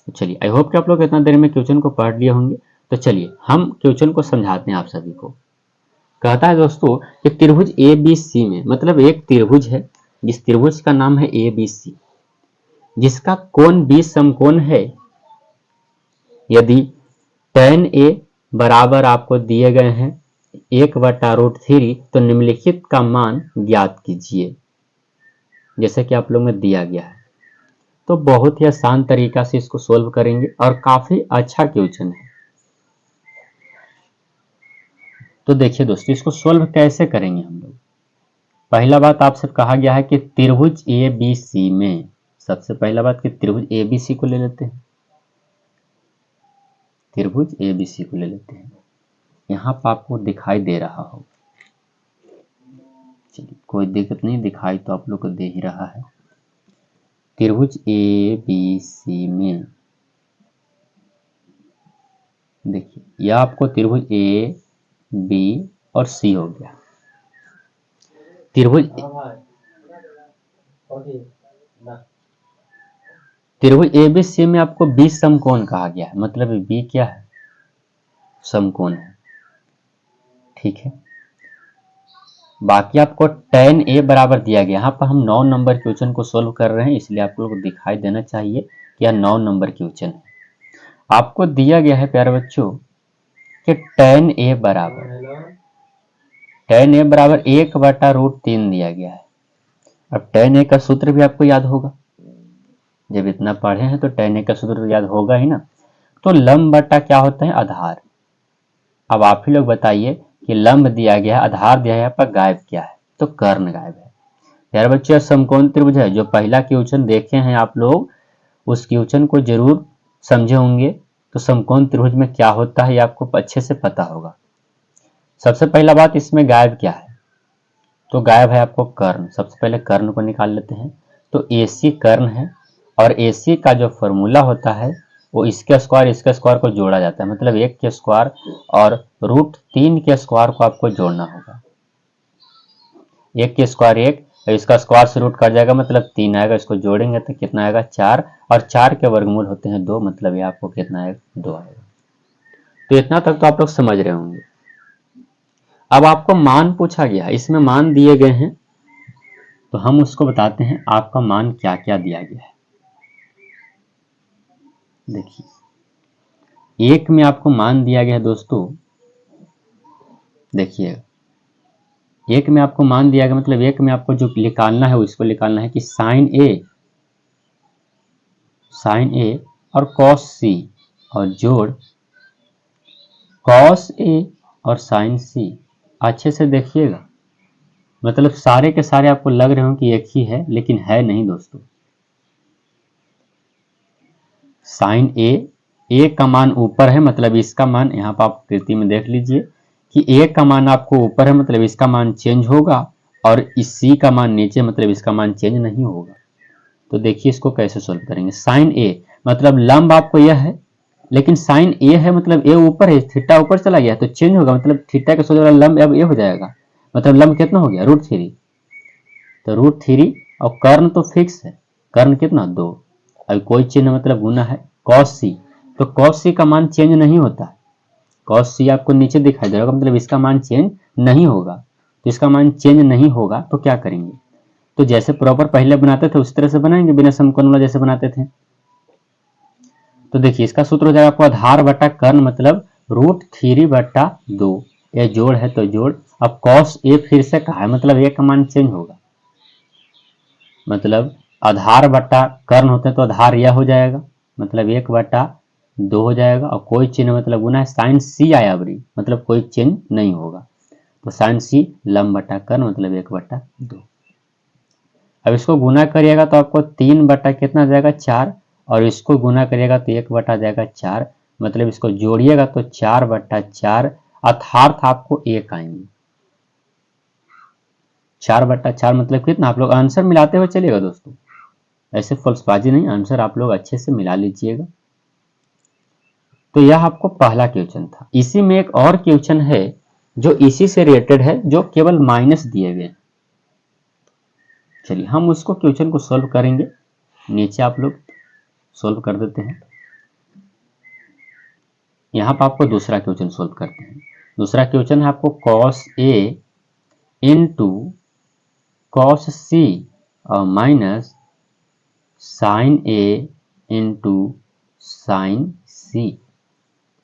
तो चलिए, आई होप कि आप लोग इतना देर में क्वेश्चन को पढ़ लिए होंगे। तो चलिए हम क्वेश्चन को समझाते हैं आप सभी को। कहता है दोस्तों कि त्रिभुज ए बी सी में, मतलब एक त्रिभुज है जिस त्रिभुज का नाम है ए बी सी, जिसका कोण बी समकोण है। यदि tan ए बराबर आपको दिए गए हैं 1/√3, तो निम्नलिखित का मान ज्ञात कीजिए, जैसे कि आप लोग में दिया गया है। तो बहुत ही आसान तरीका से इसको सोल्व करेंगे और काफी अच्छा क्वेश्चन है। तो देखिए दोस्तों, इसको सोल्व कैसे करेंगे हम लोग। पहला बात आपसे कहा गया है कि त्रिभुज ए बी सी में, सबसे पहला बात कि त्रिभुज ए बी सी को ले लेते हैं। त्रिभुज ए बी सी को ले लेते हैं। यहाँ पर आपको दिखाई दे रहा हो, चलिए कोई दिक्कत नहीं, दिखाई तो आप लोग को दे ही रहा है। त्रिभुज ए बी सी में देखिए, यह आपको त्रिभुज ए बी और सी हो गया। त्रिभुज ए बी सी में आपको बी समकोण कहा गया है, मतलब बी क्या है, समकोण है। ठीक है, बाकी आपको tan ए बराबर दिया गया। यहाँ पर हम 9 नंबर क्वेश्चन को सोल्व कर रहे हैं, इसलिए आप लोगों को दिखाई देना चाहिए कि यह 9 नंबर क्वेश्चन है। आपको दिया गया है प्यारे बच्चों कि tan ए बराबर 1/√3 दिया गया है। अब tan ए का सूत्र भी आपको याद होगा, जब इतना पढ़े हैं तो tan ए का सूत्र तो याद होगा ही ना। तो लंब बटा क्या होता है, आधार। अब आप ही लोग बताइए कि लंब दिया गया है, आधार दिया है, यहाँ पर गायब क्या है, तो कर्ण गायब है। यार बच्चों, समकोण त्रिभुज है। जो पहला क्वेश्चन देखे हैं आप लोग, उस क्वेश्चन को जरूर समझे होंगे। तो समकोण त्रिभुज में क्या होता है ये आपको अच्छे से पता होगा। सबसे पहला बात, इसमें गायब क्या है, तो गायब है आपको कर्ण। सबसे पहले कर्ण को निकाल लेते हैं। तो AC कर्ण है, और AC का जो फॉर्मूला होता है वो इसके स्क्वायर को जोड़ा जाता है, मतलब 1 के स्क्वायर और √3 के स्क्वायर को आपको जोड़ना होगा। 1 के स्क्वायर 1, और इसका स्क्वायर से रूट कट जाएगा, मतलब 3 आएगा। इसको जोड़ेंगे तो कितना आएगा, 4, और 4 के वर्गमूल होते हैं 2, मतलब ये आपको कितना आएगा, 2 आएगा। तो इतना तक तो आप लोग समझ रहे होंगे। अब आपको मान पूछा गया, इसमें मान दिए गए हैं, तो हम उसको बताते हैं आपका मान क्या क्या दिया गया है। देखिए, 1 में आपको मान दिया गया है दोस्तों, देखिए 1 में आपको मान दिया गया, मतलब 1 में आपको जो निकालना है वो इसको निकालना है कि साइन ए और कॉस सी, और जोड़ कॉस ए और साइन सी। अच्छे से देखिएगा, मतलब सारे के सारे आपको लग रहे हो कि एक ही है, लेकिन है नहीं दोस्तों। साइन ए का मान ऊपर है, मतलब इसका मान, यहाँ पर आप कृति में देख लीजिए कि ए का मान आपको ऊपर है, मतलब इसका मान चेंज होगा, और इस सी का मान नीचे, मतलब इसका मान चेंज नहीं होगा। तो देखिए इसको कैसे सोल्व करेंगे। साइन ए मतलब लंब आपको यह है, लेकिन साइन ए है मतलब ए ऊपर है, थीटा ऊपर चला गया तो चेंज होगा, मतलब थीटा के सोच वाला लंब अब ए हो जाएगा, मतलब लंब कितना हो गया, √3। तो √3, और कर्ण तो फिक्स है, कर्ण कितना, 2। अब कोई चिन्ह मतलब गुना है, cos c, तो cos c का मान चेंज नहीं होता है। cos c आपको नीचे दिखाई दे रहा होगा, मतलब इसका मान चेंज नहीं होगा। तो इसका मान चेंज नहीं होगा तो क्या करेंगे, तो जैसे प्रॉपर पहले बनाते थे उस तरह से बनाएंगे, बिना समकोण वाला जैसे बनाते थे। तो देखिए इसका सूत्र हो जाएगा आपको आधार बटा कर्ण, मतलब √3/2। ये जोड़ है तो जोड़। अब cos a फिर से कहा है, मतलब a का मान चेंज होगा, मतलब आधार बटा कर्ण होते हैं तो आधार यह हो जाएगा, मतलब 1/2 हो जाएगा, और कोई चिन्ह मतलब गुना है, साइन सी आया बड़ी, मतलब कोई चिन्ह नहीं होगा। तो साइन सी लंब बटा कर्ण, मतलब 1/2। अब इसको गुना करिएगा तो आपको 3 बटा कितना जाएगा, 4, और इसको गुना करिएगा तो 1 बटा जाएगा 4, मतलब इसको जोड़िएगा तो 4/4, अर्थात आपको 1 आएंगे। 4/4 मतलब कितना, आप लोग आंसर मिलाते हुए चलिएगा दोस्तों, ऐसे फुल्सबाजी नहीं, आंसर आप लोग अच्छे से मिला लीजिएगा। तो यह आपको पहला क्वेश्चन था। इसी में एक और क्वेश्चन है जो इसी से रिलेटेड है, जो केवल माइनस दिए गए। चलिए हम उसको क्वेश्चन को सॉल्व करेंगे। नीचे आप लोग सॉल्व कर देते हैं। यहाँ पर आपको दूसरा क्वेश्चन सॉल्व करते हैं। दूसरा क्वेश्चन है आपको कॉस ए इंटू कॉस सी और माइनस साइन ए इंटू साइन सी।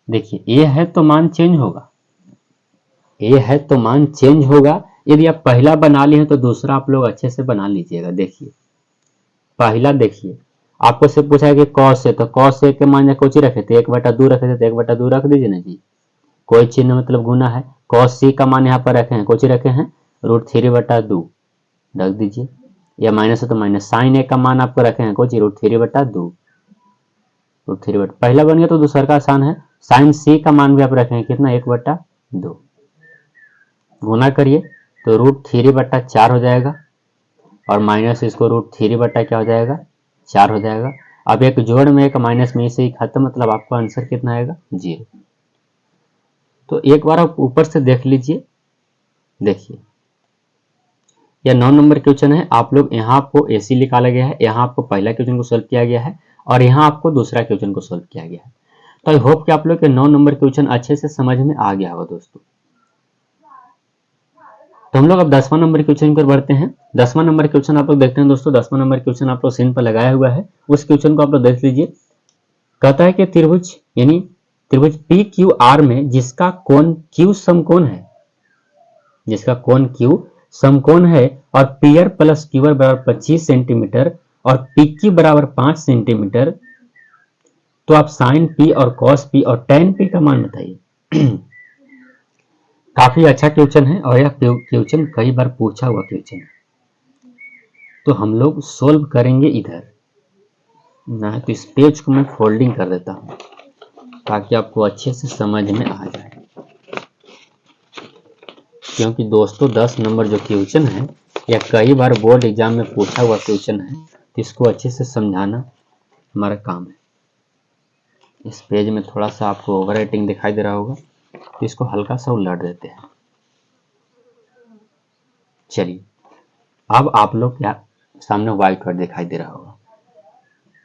देखिए ए है तो मान चेंज होगा, ए है तो मान चेंज होगा। यदि आप पहला बना लिए हैं तो दूसरा आप लोग अच्छे से बना लीजिएगा। देखिए पहला देखिए आपको से पूछा है कि कॉस है, तो कॉस ए के मान कुछ ही रखे थे, 1/2 रखे थे, तो 1/2 रख दीजिए ना जी। कोई चिन्ह मतलब गुना है। कॉस सी का मान यहाँ पर रखे हैं, कुछ ही रखे हैं, √3/2 रख दीजिए, या माइनस है तो माइनस। साइन ए का मान आपको रखे हैं कुछ ही √3/2, √3/2 पहला बन गया तो दूसरा का आसान है। साइन सी का मान भी आप रखे हैं कितना 1/2, गुना करिए तो √3/4 हो जाएगा, और माइनस इसको √3/ क्या हो जाएगा 4 हो जाएगा। अब एक जोड़ में एक माइनस में से ही खत्म, मतलब आपका आंसर कितना आएगा 0। तो एक बार आप ऊपर से देख लीजिए। देखिए यह 9 नंबर क्वेश्चन है। आप लोग यहाँ आपको एसी निकाला गया है, यहाँ आपको पहला क्वेश्चन को सॉल्व किया गया है और यहाँ आपको दूसरा क्वेश्चन को सॉल्व किया गया है। तो आई होप कि आप लोग के 9 नंबर क्वेश्चन अच्छे से समझ में आ गया होगा दोस्तों। तो हम लोग अब 10वां नंबर क्वेश्चन पर बढ़ते हैं। 10वां नंबर क्वेश्चन आप लोग देखते हैं दोस्तों। 10वां नंबर क्वेश्चन आप लोग स्क्रीन पर लगाया हुआ है, उस क्वेश्चन को आप लोग देख लीजिए। कहता है कि त्रिभुज यानी त्रिभुज पी क्यू आर में जिसका कोण क्यू समकोण है, जिसका कोण क्यू समकोण है और P R plus Q R बराबर 25 सेंटीमीटर और पी क्यू बराबर 5 सेंटीमीटर, तो आप साइन पी और कॉस पी और टेन पी का मान बताइए। काफी अच्छा क्वेश्चन है और यह क्वेश्चन कई बार पूछा हुआ क्वेश्चन है। तो हम लोग सोल्व करेंगे इधर ना, तो इस पेज को मैं फोल्डिंग कर देता हूं ताकि आपको अच्छे से समझ में आ जाए। क्योंकि दोस्तों 10 नंबर जो क्वेश्चन है यह कई बार बोर्ड एग्जाम में पूछा हुआ क्वेश्चन है, तो इसको अच्छे से समझाना हमारा काम है। इस पेज में थोड़ा सा आपको ओवर राइटिंग दिखाई दे रहा होगा, तो इसको हल्का सा उलट देते हैं। चलिए अब आप लोग क्या सामने व्हाइट वर्ड दिखाई दे रहा होगा।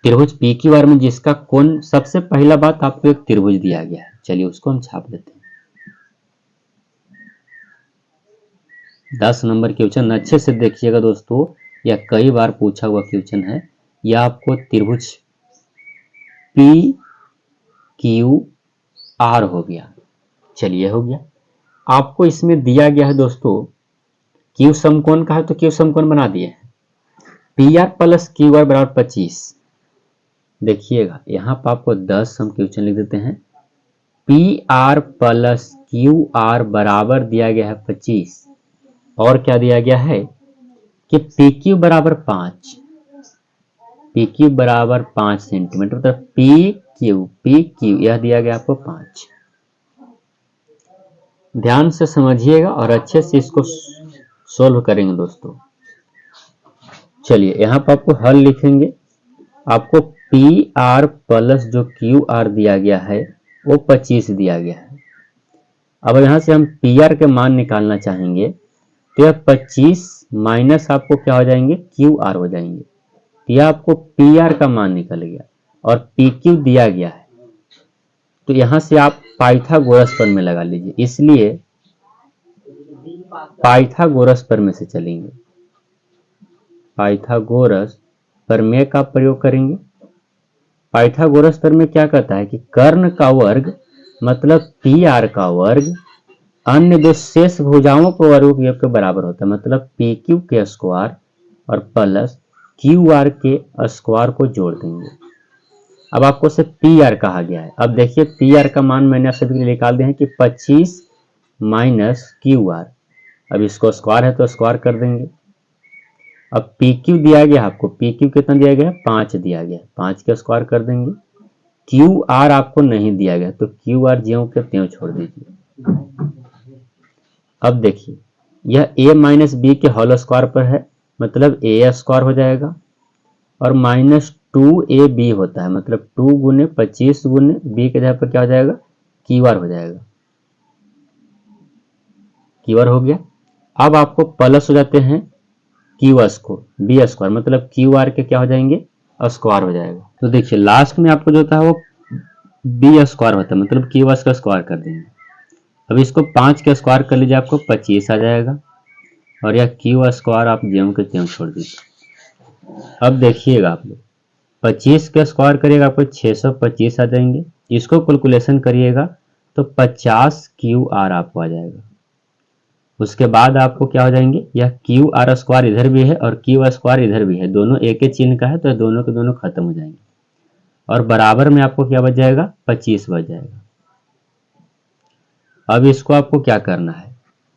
त्रिभुज पी क्यू आर में जिसका कोण, सबसे पहला बात आपको एक त्रिभुज दिया गया है, चलिए उसको हम छाप लेते हैं। 10 नंबर क्वेश्चन अच्छे से देखिएगा दोस्तों, यह कई बार पूछा हुआ क्वेश्चन है। यह आपको त्रिभुज पी क्यू आर हो गया। चलिए हो गया। आपको इसमें दिया गया है दोस्तों क्यू समकोण का है, तो क्यू समकोण बना दिए हैं। P R plus Q R बराबर 25। देखिएगा यहाँ पर आपको 10 हम क्वेश्चन लिख देते हैं। P R plus Q R बराबर दिया गया है 25, और क्या दिया गया है कि पी क्यू बराबर 5, पी क्यू बराबर 5 सेंटीमीटर, मतलब पी क्यू यह दिया गया आपको 5। ध्यान से समझिएगा और अच्छे से इसको सोल्व करेंगे दोस्तों। चलिए यहाँ पर आपको हल लिखेंगे। आपको पी आर प्लस जो क्यू आर दिया गया है वो 25 दिया गया है। अब यहाँ से हम पी आर के मान निकालना चाहेंगे, तो यह 25 माइनस आपको क्या हो जाएंगे क्यू आर हो जाएंगे। यह आपको पी आर का मान निकल गया और पी क्यू दिया गया है, तो यहां से आप पाइथागोरस प्रमेय लगा लीजिए। इसलिए पाइथागोरस प्रमेय से चलेंगे, पाइथागोरस प्रमेय का प्रयोग करेंगे। पाइथागोरस प्रमेय क्या कहता है कि कर्ण का वर्ग मतलब पी आर का वर्ग अन्य दो शेष भुजाओं को वर्ग योग के बराबर होता है, मतलब पी क्यू के स्क्वायर और प्लस क्यू आर के स्क्वायर को जोड़ देंगे। अब आपको से पी आर कहा गया है। अब देखिए पी आर का मान मैंने आप सभी के लिए निकाल दिया है कि 25 माइनस क्यू आर। अब इसको स्क्वायर है तो स्क्वायर कर देंगे। अब पी क्यू दिया गया आपको, पी क्यू कितना दिया गया 5 दिया गया, 5 का स्क्वायर कर देंगे। क्यू आर आपको नहीं दिया गया, तो क्यू आर ज्यों के त्यों छोड़ दीजिए। अब देखिए यह a माइनस बी के होल स्क्वायर पर है, मतलब ए स्क्वायर हो जाएगा, और -2ab होता है, मतलब 2 गुने 25 गुने b के जगह पर क्या हो जाएगा क्यू आर हो जाएगा। क्यू आर हो गया। अब आपको प्लस हो जाते हैं क्यू स्क्वायर बी स्क्वायर, मतलब क्यू आर के क्या हो जाएंगे स्क्वायर हो जाएगा। तो देखिए लास्ट में आपको जो होता है वो बी स्क्वायर होता है, मतलब क्यू का स्क्वायर कर देंगे। अब इसको 5 के स्क्वायर कर लीजिए, आपको 25 आ जाएगा, और यह क्यू स्क्वायर आप ज्यों के त्यों छोड़ दीजिए। अब देखिएगा आप लोग 25 के स्क्वायर करिएगा आपको 625 आ जाएंगे, इसको कैलकुलेशन करिएगा तो 50 क्यू आर आपको आ जाएगा। उसके बाद आपको क्या हो जाएंगे, यह क्यू आर स्क्वायर इधर भी है और क्यू स्क्वायर इधर भी है, दोनों एक ही चिन्ह का है, तो दोनों के दोनों खत्म हो जाएंगे और बराबर में आपको क्या बच जाएगा 25 बच जाएगा। अब इसको आपको क्या करना है,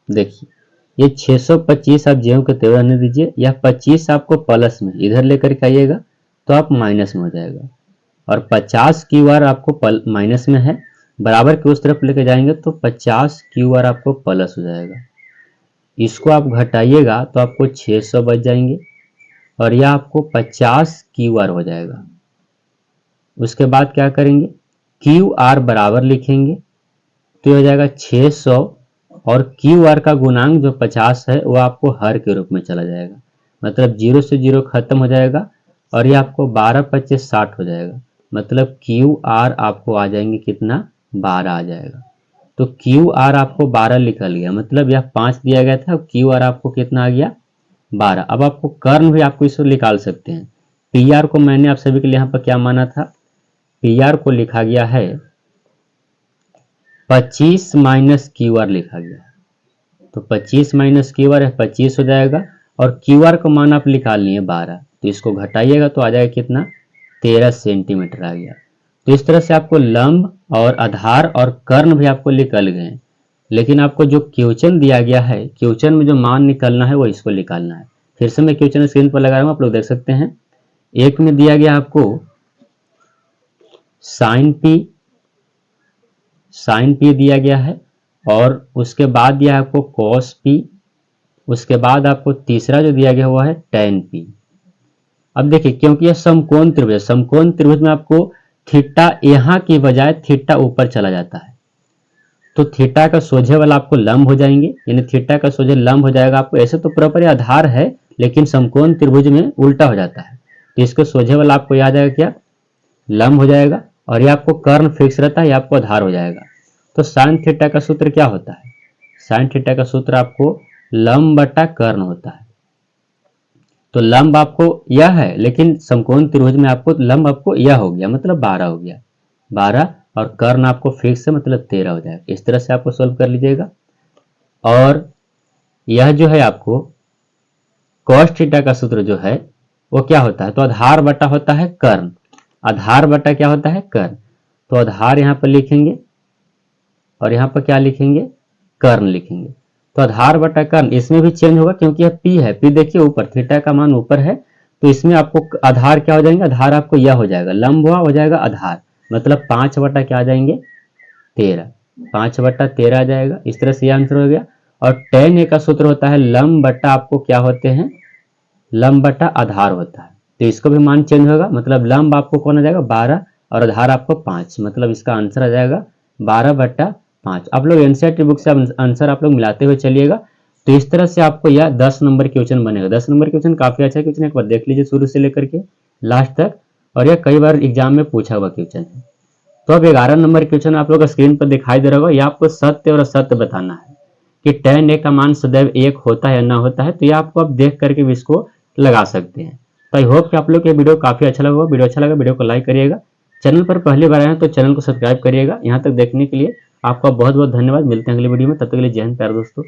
देखिए ये 625 आप ज्यों के त्यों रहने दीजिए, यह 25 आपको प्लस में इधर लेकर के आइएगा तो आप माइनस में हो जाएगा, और 50 क्यू आर आपको माइनस में है, बराबर के उस तरफ लेकर जाएंगे तो 50 क्यू आर आपको प्लस हो जाएगा। इसको आप घटाइएगा तो आपको 600 बच जाएंगे और यह आपको 50 क्यू आर हो जाएगा। उसके बाद क्या करेंगे, क्यू आर बराबर लिखेंगे तो हो जाएगा 600 और क्यू आर का गुणांक जो 50 है वो आपको हर के रूप में चला जाएगा, मतलब 0 से 0 खत्म हो जाएगा और ये आपको 12 25 60 हो जाएगा, मतलब क्यू आर आपको आ जाएंगे कितना 12 आ जाएगा। तो क्यू आर आपको 12 निकल गया, मतलब यह 5 दिया गया था, क्यू आर आपको कितना आ गया 12। अब आपको कर्ण भी आपको इसको निकाल सकते हैं। पी आर को मैंने आप सभी के लिए यहाँ पर क्या माना था, पी आर को लिखा गया है 25 माइनस क्यू आर लिखा गया है, तो 25 माइनस क्यू आर है 25 हो जाएगा और क्यू आर को मान आप निकाल लिए 12, तो इसको घटाइएगा तो आ जाएगा कितना 13 सेंटीमीटर आ गया। तो इस तरह से आपको लंब और आधार और कर्ण भी आपको निकल गए, लेकिन आपको जो क्वेश्चन दिया गया है, क्वेश्चन में जो मान निकलना है वो इसको निकालना है। फिर से मैं क्वेश्चन स्क्रीन पर लगा रहा हूँ, आप लोग देख सकते हैं। एक में दिया गया आपको साइन पी दिया गया है और उसके बाद दिया है आपको कॉस पी, उसके बाद आपको तीसरा जो दिया गया हुआ है टेन पी। अब देखिए क्योंकि यह समकोण त्रिभुज है, समकोण त्रिभुज में आपको थीटा यहाँ की बजाय थीटा ऊपर चला जाता है, तो थीटा का सोझे वाला आपको लंब हो जाएंगे, यानी थीटा का सोझे लंब हो जाएगा आपको। ऐसे तो प्रॉपर आधार है लेकिन समकोण त्रिभुज में उल्टा हो जाता है, तो इसको सोझे वाला आपको याद आएगा क्या लंब हो जाएगा, और ये आपको कर्ण फिक्स रहता है, ये आपको आधार हो जाएगा। तो साइन थीटा का सूत्र क्या होता है, साइन थीटा का सूत्र आपको लंब बटा कर्ण होता है। तो लंब आपको यह है, लेकिन समकोण त्रिभुज में आपको लंब आपको यह हो गया, मतलब 12 हो गया 12, और कर्ण आपको फिक्स है मतलब 13 हो जाएगा। इस तरह से आपको सोल्व कर लीजिएगा। और यह जो है आपको कॉस थीटा का सूत्र जो है वो क्या होता है, तो आधार बटा होता है कर्ण, आधार बटा क्या होता है कर्ण, तो आधार यहाँ पर लिखेंगे और यहाँ पर क्या लिखेंगे कर्ण लिखेंगे। तो आधार बटा कर्ण, इसमें भी चेंज होगा क्योंकि यह पी है, पी देखिए ऊपर, थीटा का मान ऊपर है, तो इसमें आपको आधार क्या हो जाएंगे, आधार आपको यह हो जाएगा लंब हुआ हो जाएगा आधार, मतलब 5 बटा क्या आ जाएंगे 13, 5 बटा 13 आ जाएगा। इस तरह से यह आंसर हो गया। और tan a का सूत्र होता है लंब बटा आपको क्या होते हैं, लंब बटा आधार होता है, तो इसको भी मान चेंज होगा, मतलब लंब आपको कौन आ जाएगा 12 और आधार आपको 5, मतलब इसका आंसर आ जाएगा 12 बटा 5। आप लोग एनसीईआरटी बुक से आंसर आप लोग मिलाते हुए चलिएगा। तो इस तरह से आपको यह 10 नंबर क्वेश्चन बनेगा। 10 नंबर क्वेश्चन काफी अच्छा क्वेश्चन, एक बार देख लीजिए शुरू से लेकर के लास्ट तक, और यह कई बार एग्जाम में पूछा हुआ क्वेश्चन है। तो अब 11 नंबर क्वेश्चन आप लोग स्क्रीन पर दिखाई दे रहा होगा, यह आपको सत्य और असत्य बताना है कि tan a का मान सदैव 1 होता है या ना होता है, तो यह आपको आप देख करके भी इसको लगा सकते हैं। तो आई होप कि आप लोग ये वीडियो काफी अच्छा लगा, वीडियो अच्छा लगा वीडियो को लाइक करिएगा, चैनल पर पहली बार आए हैं तो चैनल को सब्सक्राइब करिएगा। यहाँ तक देखने के लिए आपका बहुत बहुत धन्यवाद। मिलते हैं अगली वीडियो में, तब तक के लिए जय हिंद प्यारे दोस्तों।